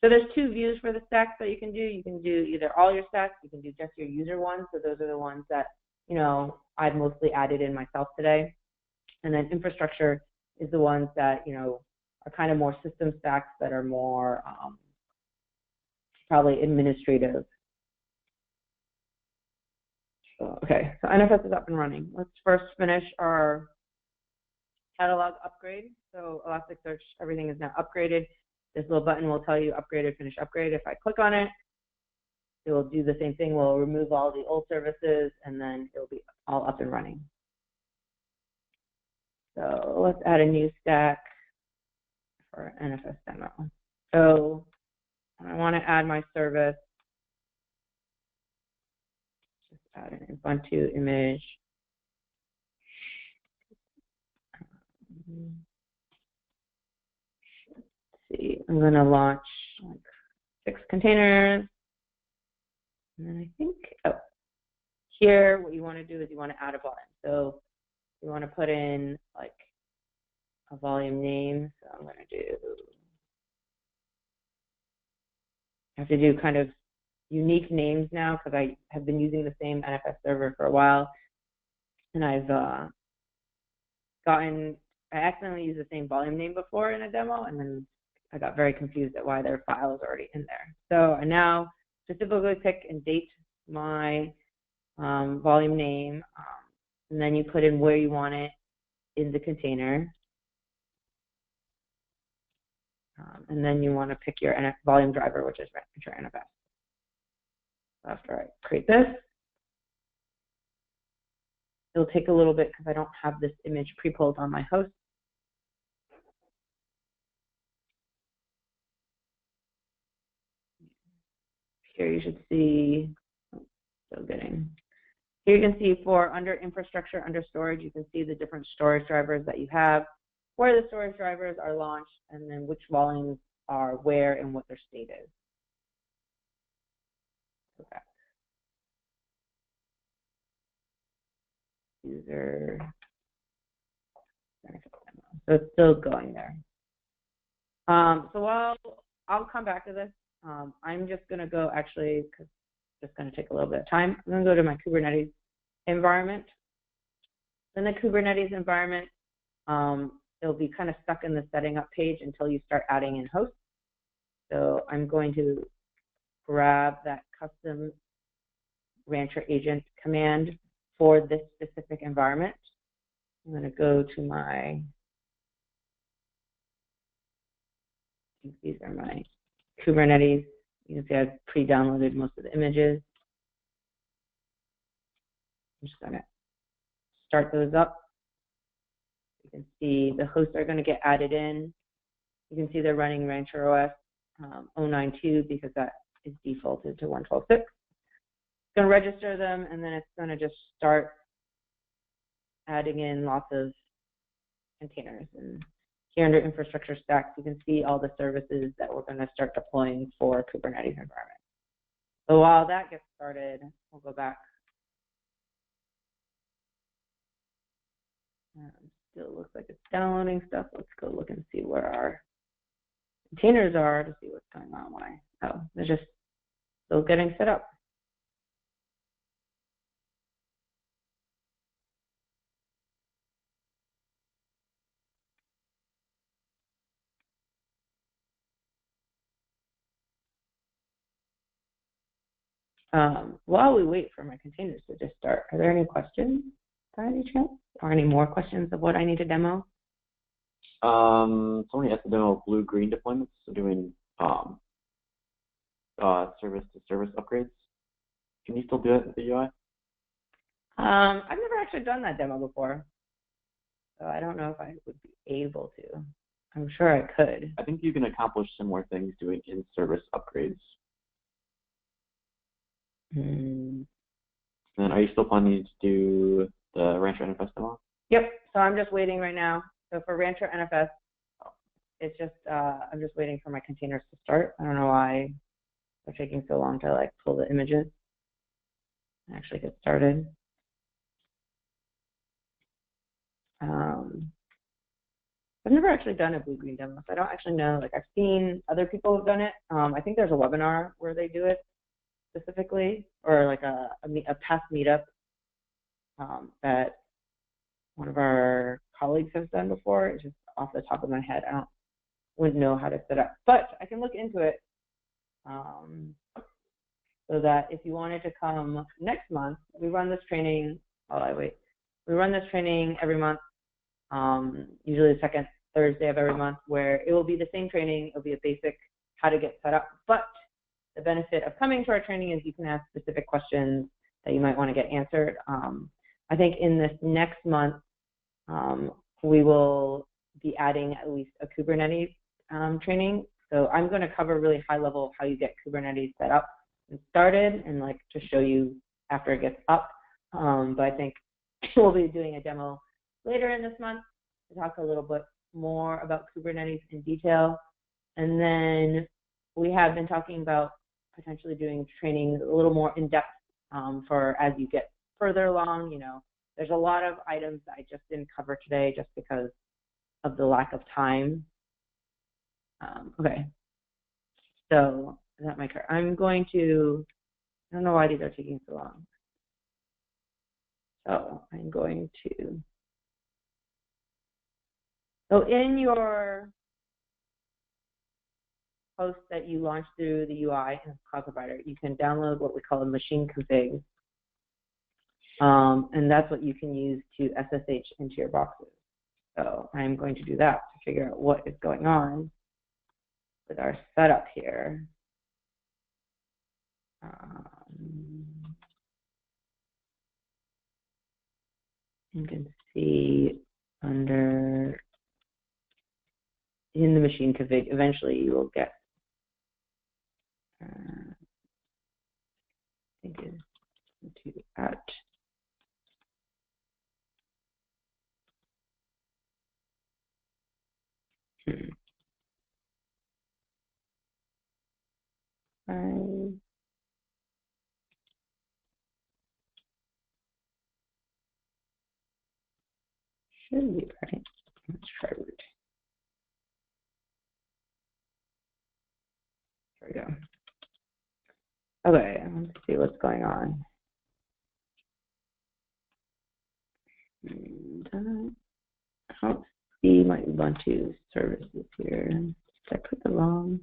So there's 2 views for the stacks that you can do. You can do either all your stacks, you can do just your user ones. So those are the ones that, I've mostly added in myself today. And then infrastructure is the ones that, are kind of more system stacks that are more probably administrative. Okay, so NFS is up and running. Let's first finish our catalog upgrade. So Elasticsearch, everything is now upgraded. This little button will tell you upgraded, finish upgrade. If I click on it, it will do the same thing. We'll remove all the old services, and then it'll be all up and running. So let's add a new stack for NFS demo. So I want to add my service. Just add an Ubuntu image. Let's see, I'm going to launch 6 containers. And then I think, here what you want to do is you want to add a volume. So you want to put in a volume name. So I'm going to do, I have to do kind of unique names now because I have been using the same NFS server for a while. And I've I accidentally used the same volume name before in a demo, and then I got very confused at why their file is already in there. So I now specifically pick and date my volume name, and then you put in where you want it in the container. And then you want to pick your volume driver, which is Rancher NFS. After I create this, it'll take a little bit because I don't have this image pre-pulled on my host. Here you should see, still getting. Here you can see for under infrastructure, under storage, you can see the different storage drivers that you have, where the storage drivers are launched, and then which volumes are where and what their state is. Okay. User. So it's still going there. So I'll come back to this. I'm just going to go actually, because it's just going to take a little bit of time. I'm going to go to my Kubernetes environment. In the Kubernetes environment, it'll be kind of stuck in the setting up page until you start adding in hosts. So I'm going to grab that custom Rancher agent command for this specific environment. I'm going to go to my, I think these are my Kubernetes. You can see I've pre-downloaded most of the images. I'm just going to start those up. You can see the hosts are going to get added in. You can see they're running Rancher OS 092 because that is defaulted to 112.6. It's going to register them, and then it's going to just start adding in lots of containers. And here under infrastructure stacks, you can see all the services that we're going to start deploying for Kubernetes environment. So while that gets started, we'll go back. Still looks like it's downloading stuff. Let's go look and see where our containers are to see what's going on. Why? Oh, they're just still getting set up. While we wait for my containers to just start, are there any questions by any chance? Or any more questions of what I need to demo? Somebody has to demo blue-green deployments, so doing service-to-service upgrades. Can you still do it with the UI? I've never actually done that demo before, so I don't know if I would be able to. I'm sure I could. I think you can accomplish similar things doing in-service upgrades. And are you still planning to do the Rancher NFS demo? Yep. So I'm just waiting right now. So for Rancher NFS, it's just I'm just waiting for my containers to start. I don't know why they're taking so long to like pull the images and actually get started. I've never actually done a blue-green demo, so I don't actually know. Like I've seen other people have done it. I think there's a webinar where they do it specifically, or like a past meetup that one of our colleagues has done before. It's just off the top of my head. Wouldn't know how to set up, but I can look into it so that if you wanted to come next month, we run this training. We run this training every month, usually the second Thursday of every month, where it will be the same training. It'll be a basic how to get set up, but the benefit of coming to our training is you can ask specific questions that you might want to get answered. I think in this next month, we will be adding at least a Kubernetes training. So I'm going to cover really high level how you get Kubernetes set up and started, and like to show you after it gets up. But I think we'll be doing a demo later in this month to talk a little bit more about Kubernetes in detail. And then we have been talking about potentially doing training a little more in depth for as you get further along. You know, there's a lot of items that I just didn't cover today just because of the lack of time. Okay, so is that my card? I'm going to, I don't know why these are taking so long. So I'm going to, so in your host that you launch through the UI in Cloud Provider, you can download what we call a machine config. And that's what you can use to SSH into your boxes. So I'm going to do that to figure out what is going on with our setup here. You can see under in the machine config, eventually you will get, I think it's to at. I should be right. Let's try root. There we go. Okay, let's see what's going on. And, I don't see my Ubuntu services here. Did I put the wrong?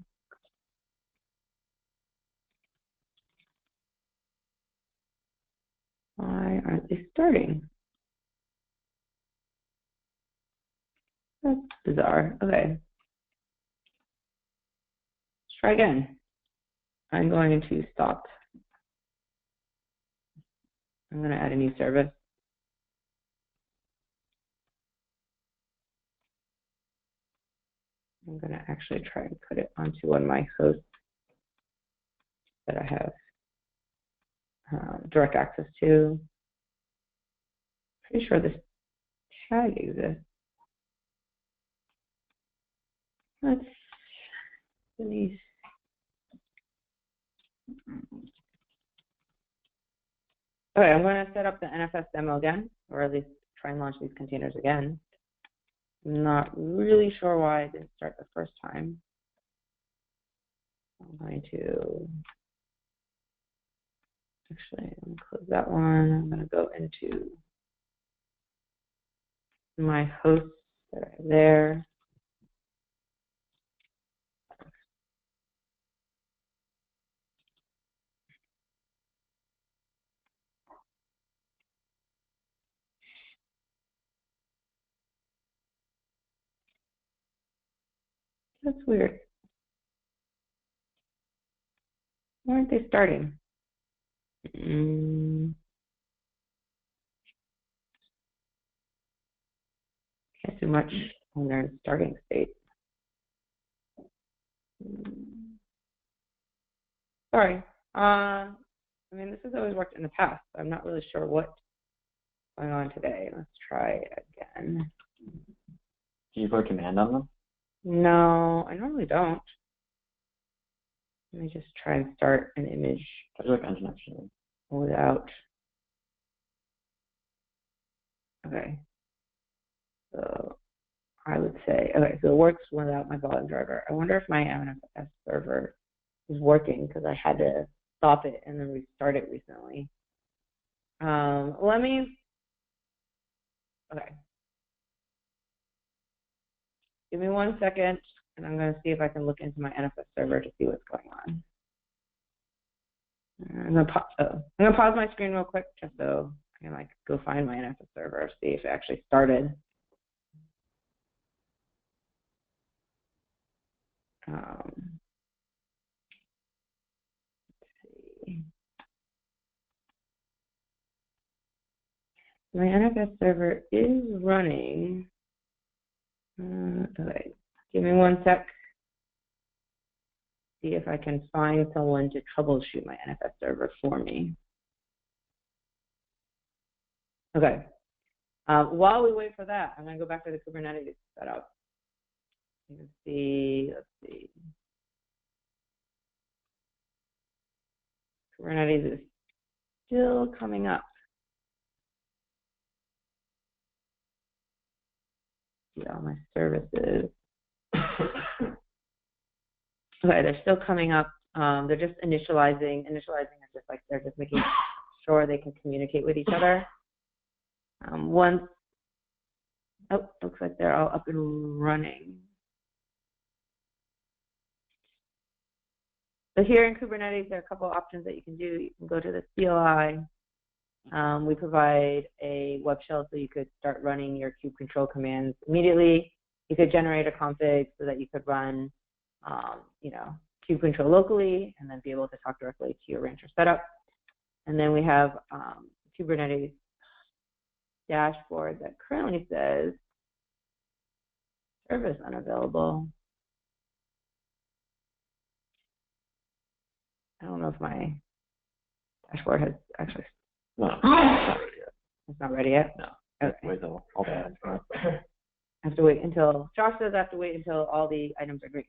Why aren't they starting? That's bizarre. Okay. Let's try again. I'm going to stop. I'm going to add a new service. I'm going to actually try and put it onto one of my hosts that I have direct access to. Pretty sure this tag exists. Let's Denise. Okay, I'm going to set up the NFS demo again, or at least try and launch these containers again. I'm not really sure why I didn't start the first time. I'm going to actually close that one. I'm going to go into my hosts that are there. That's weird. Why aren't they starting? Can't do much when they're in starting state. Sorry. I mean, this has always worked in the past. I'm not really sure what's going on today. Let's try again. Do you put a command on them? No, I normally don't. Let me just try and start an image. I do like engine actually. Without. Okay. So I would say, okay, so it works without my volume driver. I wonder if my NFS server is working because I had to stop it and then restart it recently. Okay. Give me 1 second, and I'm going to see if I can look into my NFS server to see what's going on. I'm going to pause my screen real quick just so I can go find my NFS server, see if it actually started. Let's see. My NFS server is running. Okay, give me 1 sec. See if I can find someone to troubleshoot my NFS server for me. Okay. While we wait for that, I'm going to go back to the Kubernetes setup. You can see, let's see. Kubernetes is still coming up. See all my services. Okay, they're still coming up. They're just initializing. Initializing is just like they're just making sure they can communicate with each other. Once, looks like they're all up and running. So here in Kubernetes, there are a couple of options that you can do. You can go to the CLI. We provide a web shell so you could start running your kube control commands immediately. You could generate a config so that you could run, kube control locally and then be able to talk directly to your Rancher setup. And then we have Kubernetes dashboard that currently says service unavailable. I don't know if my dashboard has actually. No, it's not ready yet. It's not ready yet? No. Okay. Wait till all the items are up. I have to wait until, Josh says I have to wait until all the items are green.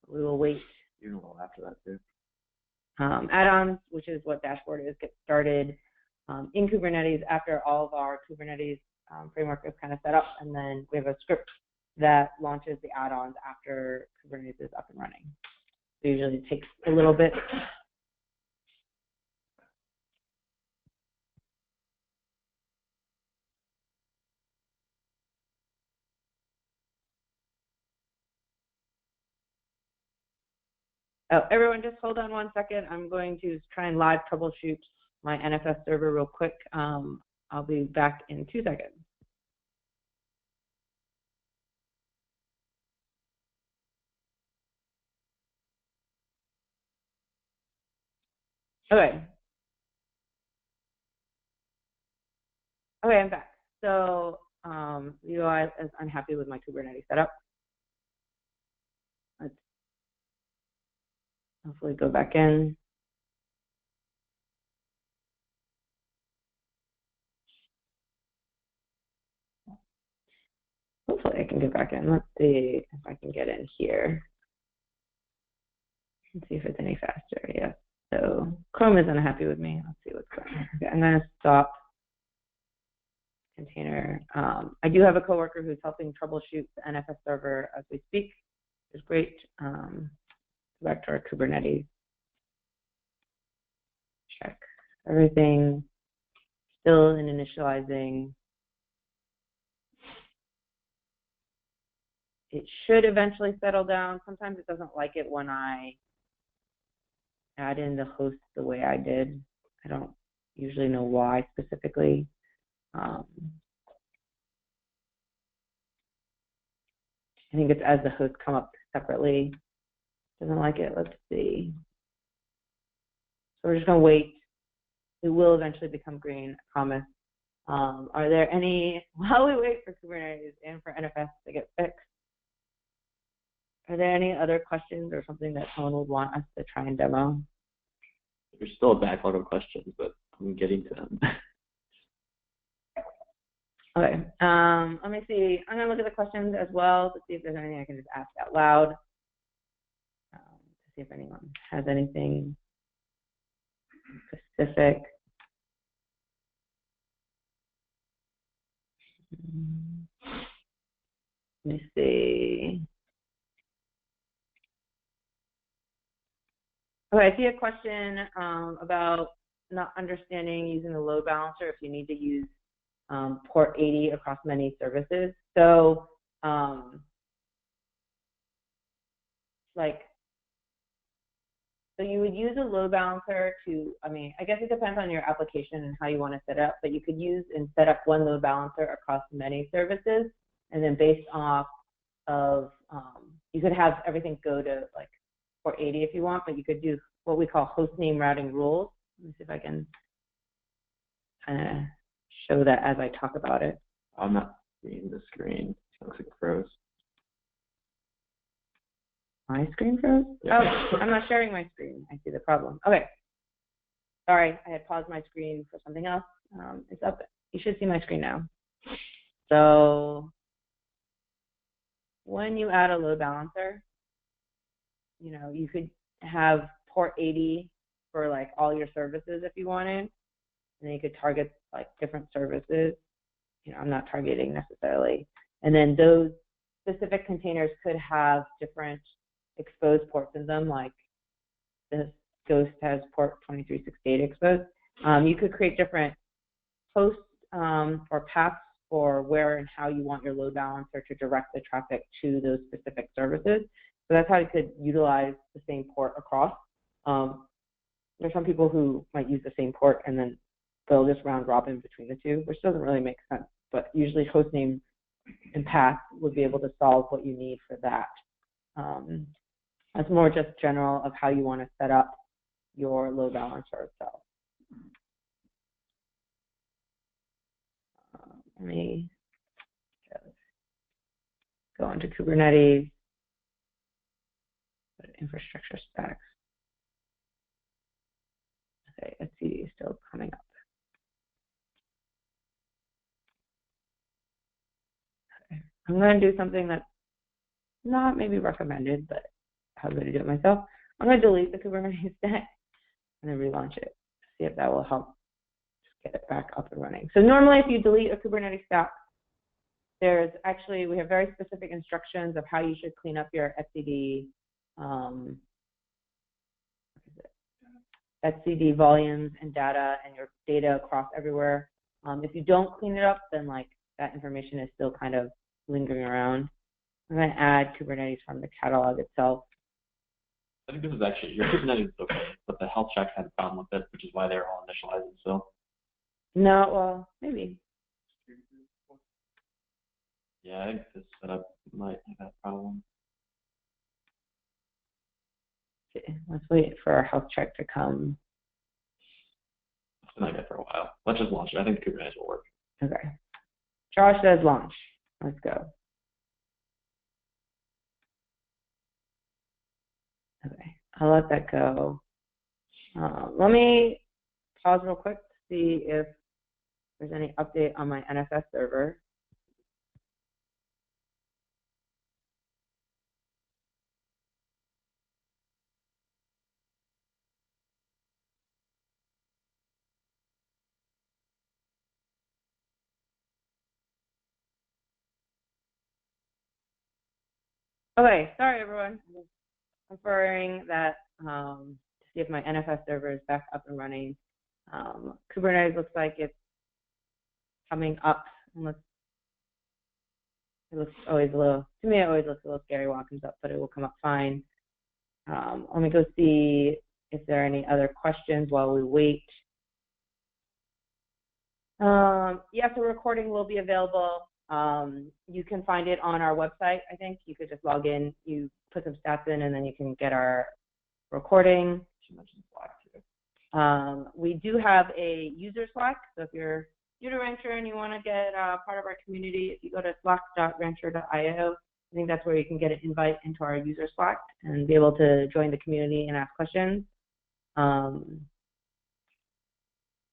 We will wait. Even a little after that too. Add-ons, which is what dashboard is, get started in Kubernetes after all of our Kubernetes framework is kind of set up, and then we have a script that launches the add-ons after Kubernetes is up and running. So usually it takes a little bit. Oh, everyone, just hold on 1 second. I'm going to try and live troubleshoot my NFS server real quick. I'll be back in 2 seconds. Okay. Okay, I'm back. So UI is unhappy with my Kubernetes setup. Let's hopefully go back in. Hopefully I can get back in. Let's see if I can get in here. Let's see if it's any faster. Yes. So Chrome is unhappy with me. Let's see what's going on. Okay, I'm going to stop container. I do have a coworker who's helping troubleshoot the NFS server as we speak. It's great. Back to our Kubernetes. Check everything. Still in initializing. It should eventually settle down. Sometimes it doesn't like it when I add in the host the way I did. I don't usually know why specifically. I think it's as the hosts come up separately. Doesn't like it. Let's see. So we're just going to wait. It will eventually become green, I promise. Are there any, while we wait for Kubernetes and for NFS to get fixed, are there any other questions or something that someone would want us to try and demo? There's still a backlog of questions, but I'm getting to them. Okay, let me see. I'm going to look at the questions as well to see if there's anything I can just ask out loud. To see if anyone has anything specific. Let me see. Okay, I see a question about not understanding using the load balancer if you need to use port 80 across many services. So, so you would use a load balancer to, I guess it depends on your application and how you want to set it up, but you could use and set up one load balancer across many services, and then based off of, you could have everything go to like port 80 if you want, but you could do what we call host name routing rules. Let me see if I can kind of show that as I talk about it. I'm not seeing the screen. It looks like it froze. My screen froze? Yeah. Oh, I'm not sharing my screen. I see the problem. Okay. Sorry, I had paused my screen for something else. It's up. You should see my screen now. So when you add a load balancer, you could have port 80 for like all your services if you wanted, and then you could target like different services. I'm not targeting necessarily. And then those specific containers could have different exposed ports in them, like this Ghost has port 2368 exposed. You could create different hosts or paths for where and how you want your load balancer to direct the traffic to those specific services. So that's how you could utilize the same port across. There's some people who might use the same port and then they'll just round robin between the two, which doesn't really make sense. But usually hostname and path would be able to solve what you need for that. That's more just general of how you want to set up your load balancer itself. Let me go into Kubernetes, infrastructure stacks. Okay, etcd is still coming up. Okay. I'm going to do something that's not maybe recommended, but I'm going to do it myself. I'm going to delete the Kubernetes stack and then relaunch it. See if that will help get it back up and running. So normally if you delete a Kubernetes stack, there's actually, we have very specific instructions of how you should clean up your etcd, etcd volumes and data and your data across everywhere. If you don't clean it up, then like that information is still kind of lingering around. I'm going to add Kubernetes from the catalog itself. I think this is actually, your Kubernetes is okay, but the health checks had a problem with it, which is why they're all initializing still. No, well, maybe. Yeah, I think this setup might have that problem. Okay, let's wait for our health check to come. It's been like that for a while. Let's just launch it. I think Kubernetes will work. Okay. Josh says launch. Let's go. Okay, I'll let that go. Let me pause real quick to see if there's any update on my NFS server. Okay, sorry everyone. I'm conferring that to see if my NFS server is back up and running. Kubernetes looks like it's coming up. Unless it looks always a little, to me it always looks a little scary when it comes up, but it will come up fine. Let me go see if there are any other questions while we wait. Yes, the recording will be available. You can find it on our website, I think. You could just log in, you put some stats in, and then you can get our recording. She mentioned Slack too. We do have a user Slack, so if you're new to Rancher and you want to get part of our community, if you go to slack.rancher.io, I think that's where you can get an invite into our user Slack and be able to join the community and ask questions.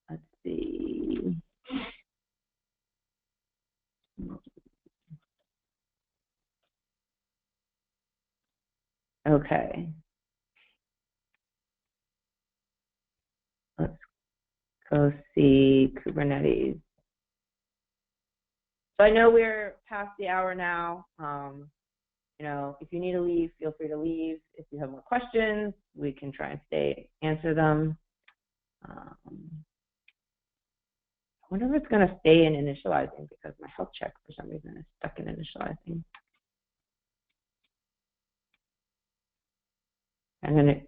Let's see. Okay. Let's go see Kubernetes. So I know we're past the hour now. You know, if you need to leave, feel free to leave. If you have more questions, we can try and answer them. I wonder if it's going to stay in initializing because my health check for some reason is stuck in initializing. I'm going to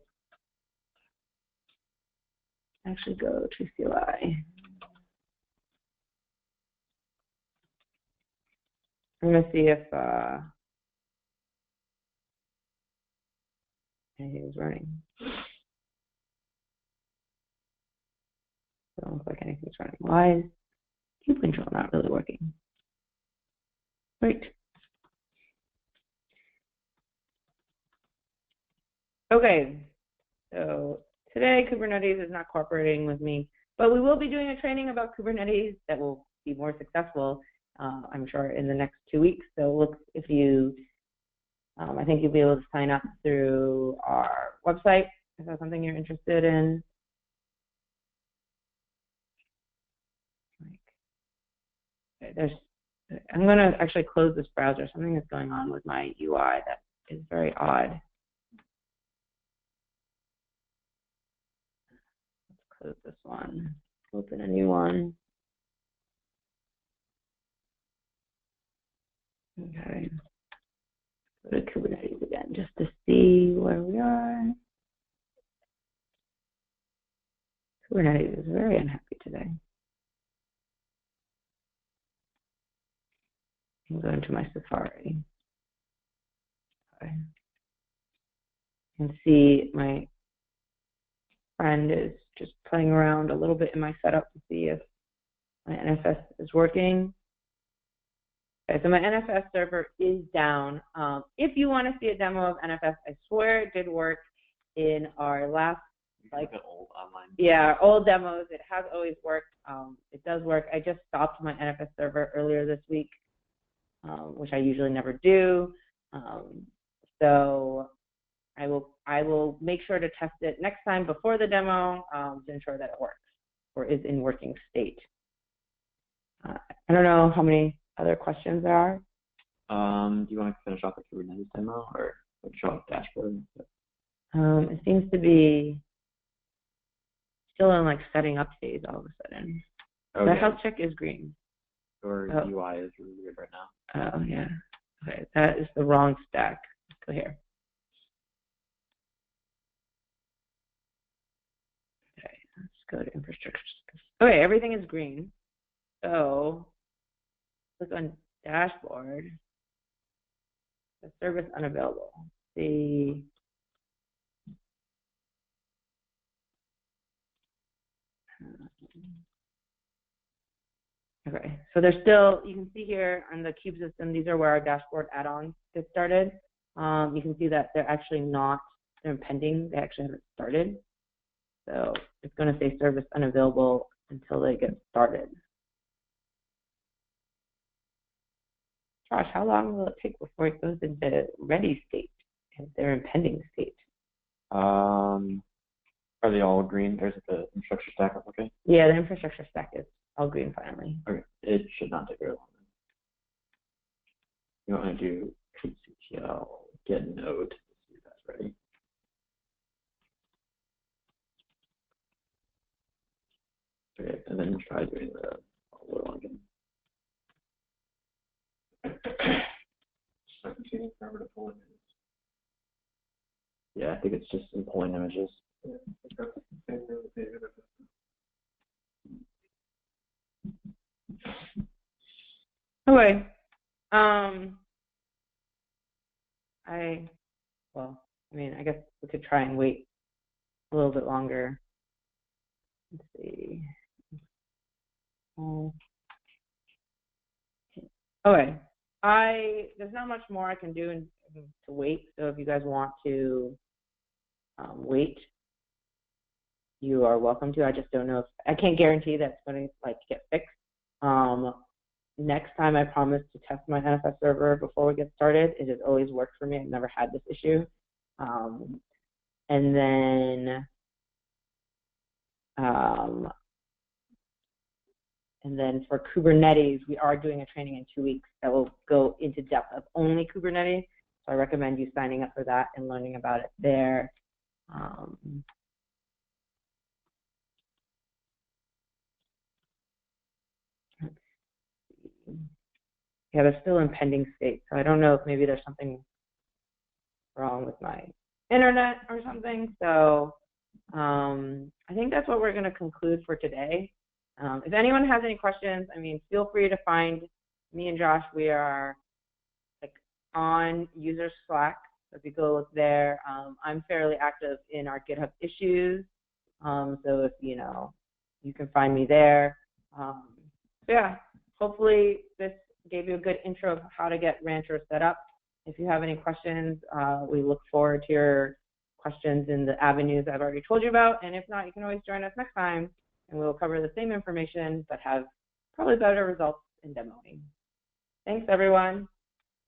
actually go to CLI. I'm going to see if anything's running. Doesn't look like anything's running. Why is Cube Control not really working? Great. Okay, so today Kubernetes is not cooperating with me, but we will be doing a training about Kubernetes that will be more successful, I'm sure, in the next 2 weeks. So look, if you, I think you'll be able to sign up through our website if that's something you're interested in. Okay, I'm going to actually close this browser. Something is going on with my UI that is very odd. Let's close this one, open a new one. Okay, go to Kubernetes again. just to see where we are. Kubernetes is very unhappy today. I'm going to my Safari. Okay. And see my friend is just playing around a little bit in my setup to see if my NFS is working. Okay, so my NFS server is down. If you want to see a demo of NFS, I swear it did work in our last, like, old online. Yeah, old demos. It has always worked. It does work. I just stopped my NFS server earlier this week, which I usually never do. So I will make sure to test it next time before the demo to ensure that it works or is in working state. I don't know how many other questions there are. Do you want to finish off the Kubernetes demo or show off the dashboard? It seems to be still in like setting up phase all of a sudden. Oh, The yeah. health check is green. Your UI is really weird right now. Oh, yeah. Okay, that is the wrong stack. Let's go here. Okay, let's go to infrastructure. Okay, everything is green. So click on dashboard. The service unavailable. The okay, so there's still, you can see here on the Cube system, these are where our dashboard add-ons get started. You can see that they're actually not, they're pending, they actually haven't started. So it's going to say service unavailable until they get started. Josh, how long will it take before it goes into ready state if they're in pending state? Are they all green? There's the infrastructure stack up, okay? Yeah, the infrastructure stack is all green finally. Okay, it should not take very long. You want to do CTL get node to see if that's ready. Okay, and then try doing the load one again. Yeah, I think it's just in pulling images. Okay. I mean, I guess we could try and wait a little bit longer. Let's see. Okay. There's not much more I can do to wait. So if you guys want to wait, you are welcome to. I just don't know if I can't guarantee that's going to like get fixed. Next time I promise to test my NFS server before we get started. It has always worked for me. I've never had this issue. And then for Kubernetes, we are doing a training in 2 weeks that will go into depth of only Kubernetes. So I recommend you signing up for that and learning about it there. Yeah, they're still in pending state. So I don't know if maybe there's something wrong with my internet or something. So I think that's what we're going to conclude for today. If anyone has any questions, I mean, feel free to find me and Josh. We are like on user Slack. So if you go look there, I'm fairly active in our GitHub issues. So if you can find me there. So yeah, hopefully this gave you a good intro of how to get Rancher set up. If you have any questions, we look forward to your questions in the avenues I've already told you about. And if not, you can always join us next time, and we'll cover the same information but have probably better results in demoing. Thanks, everyone.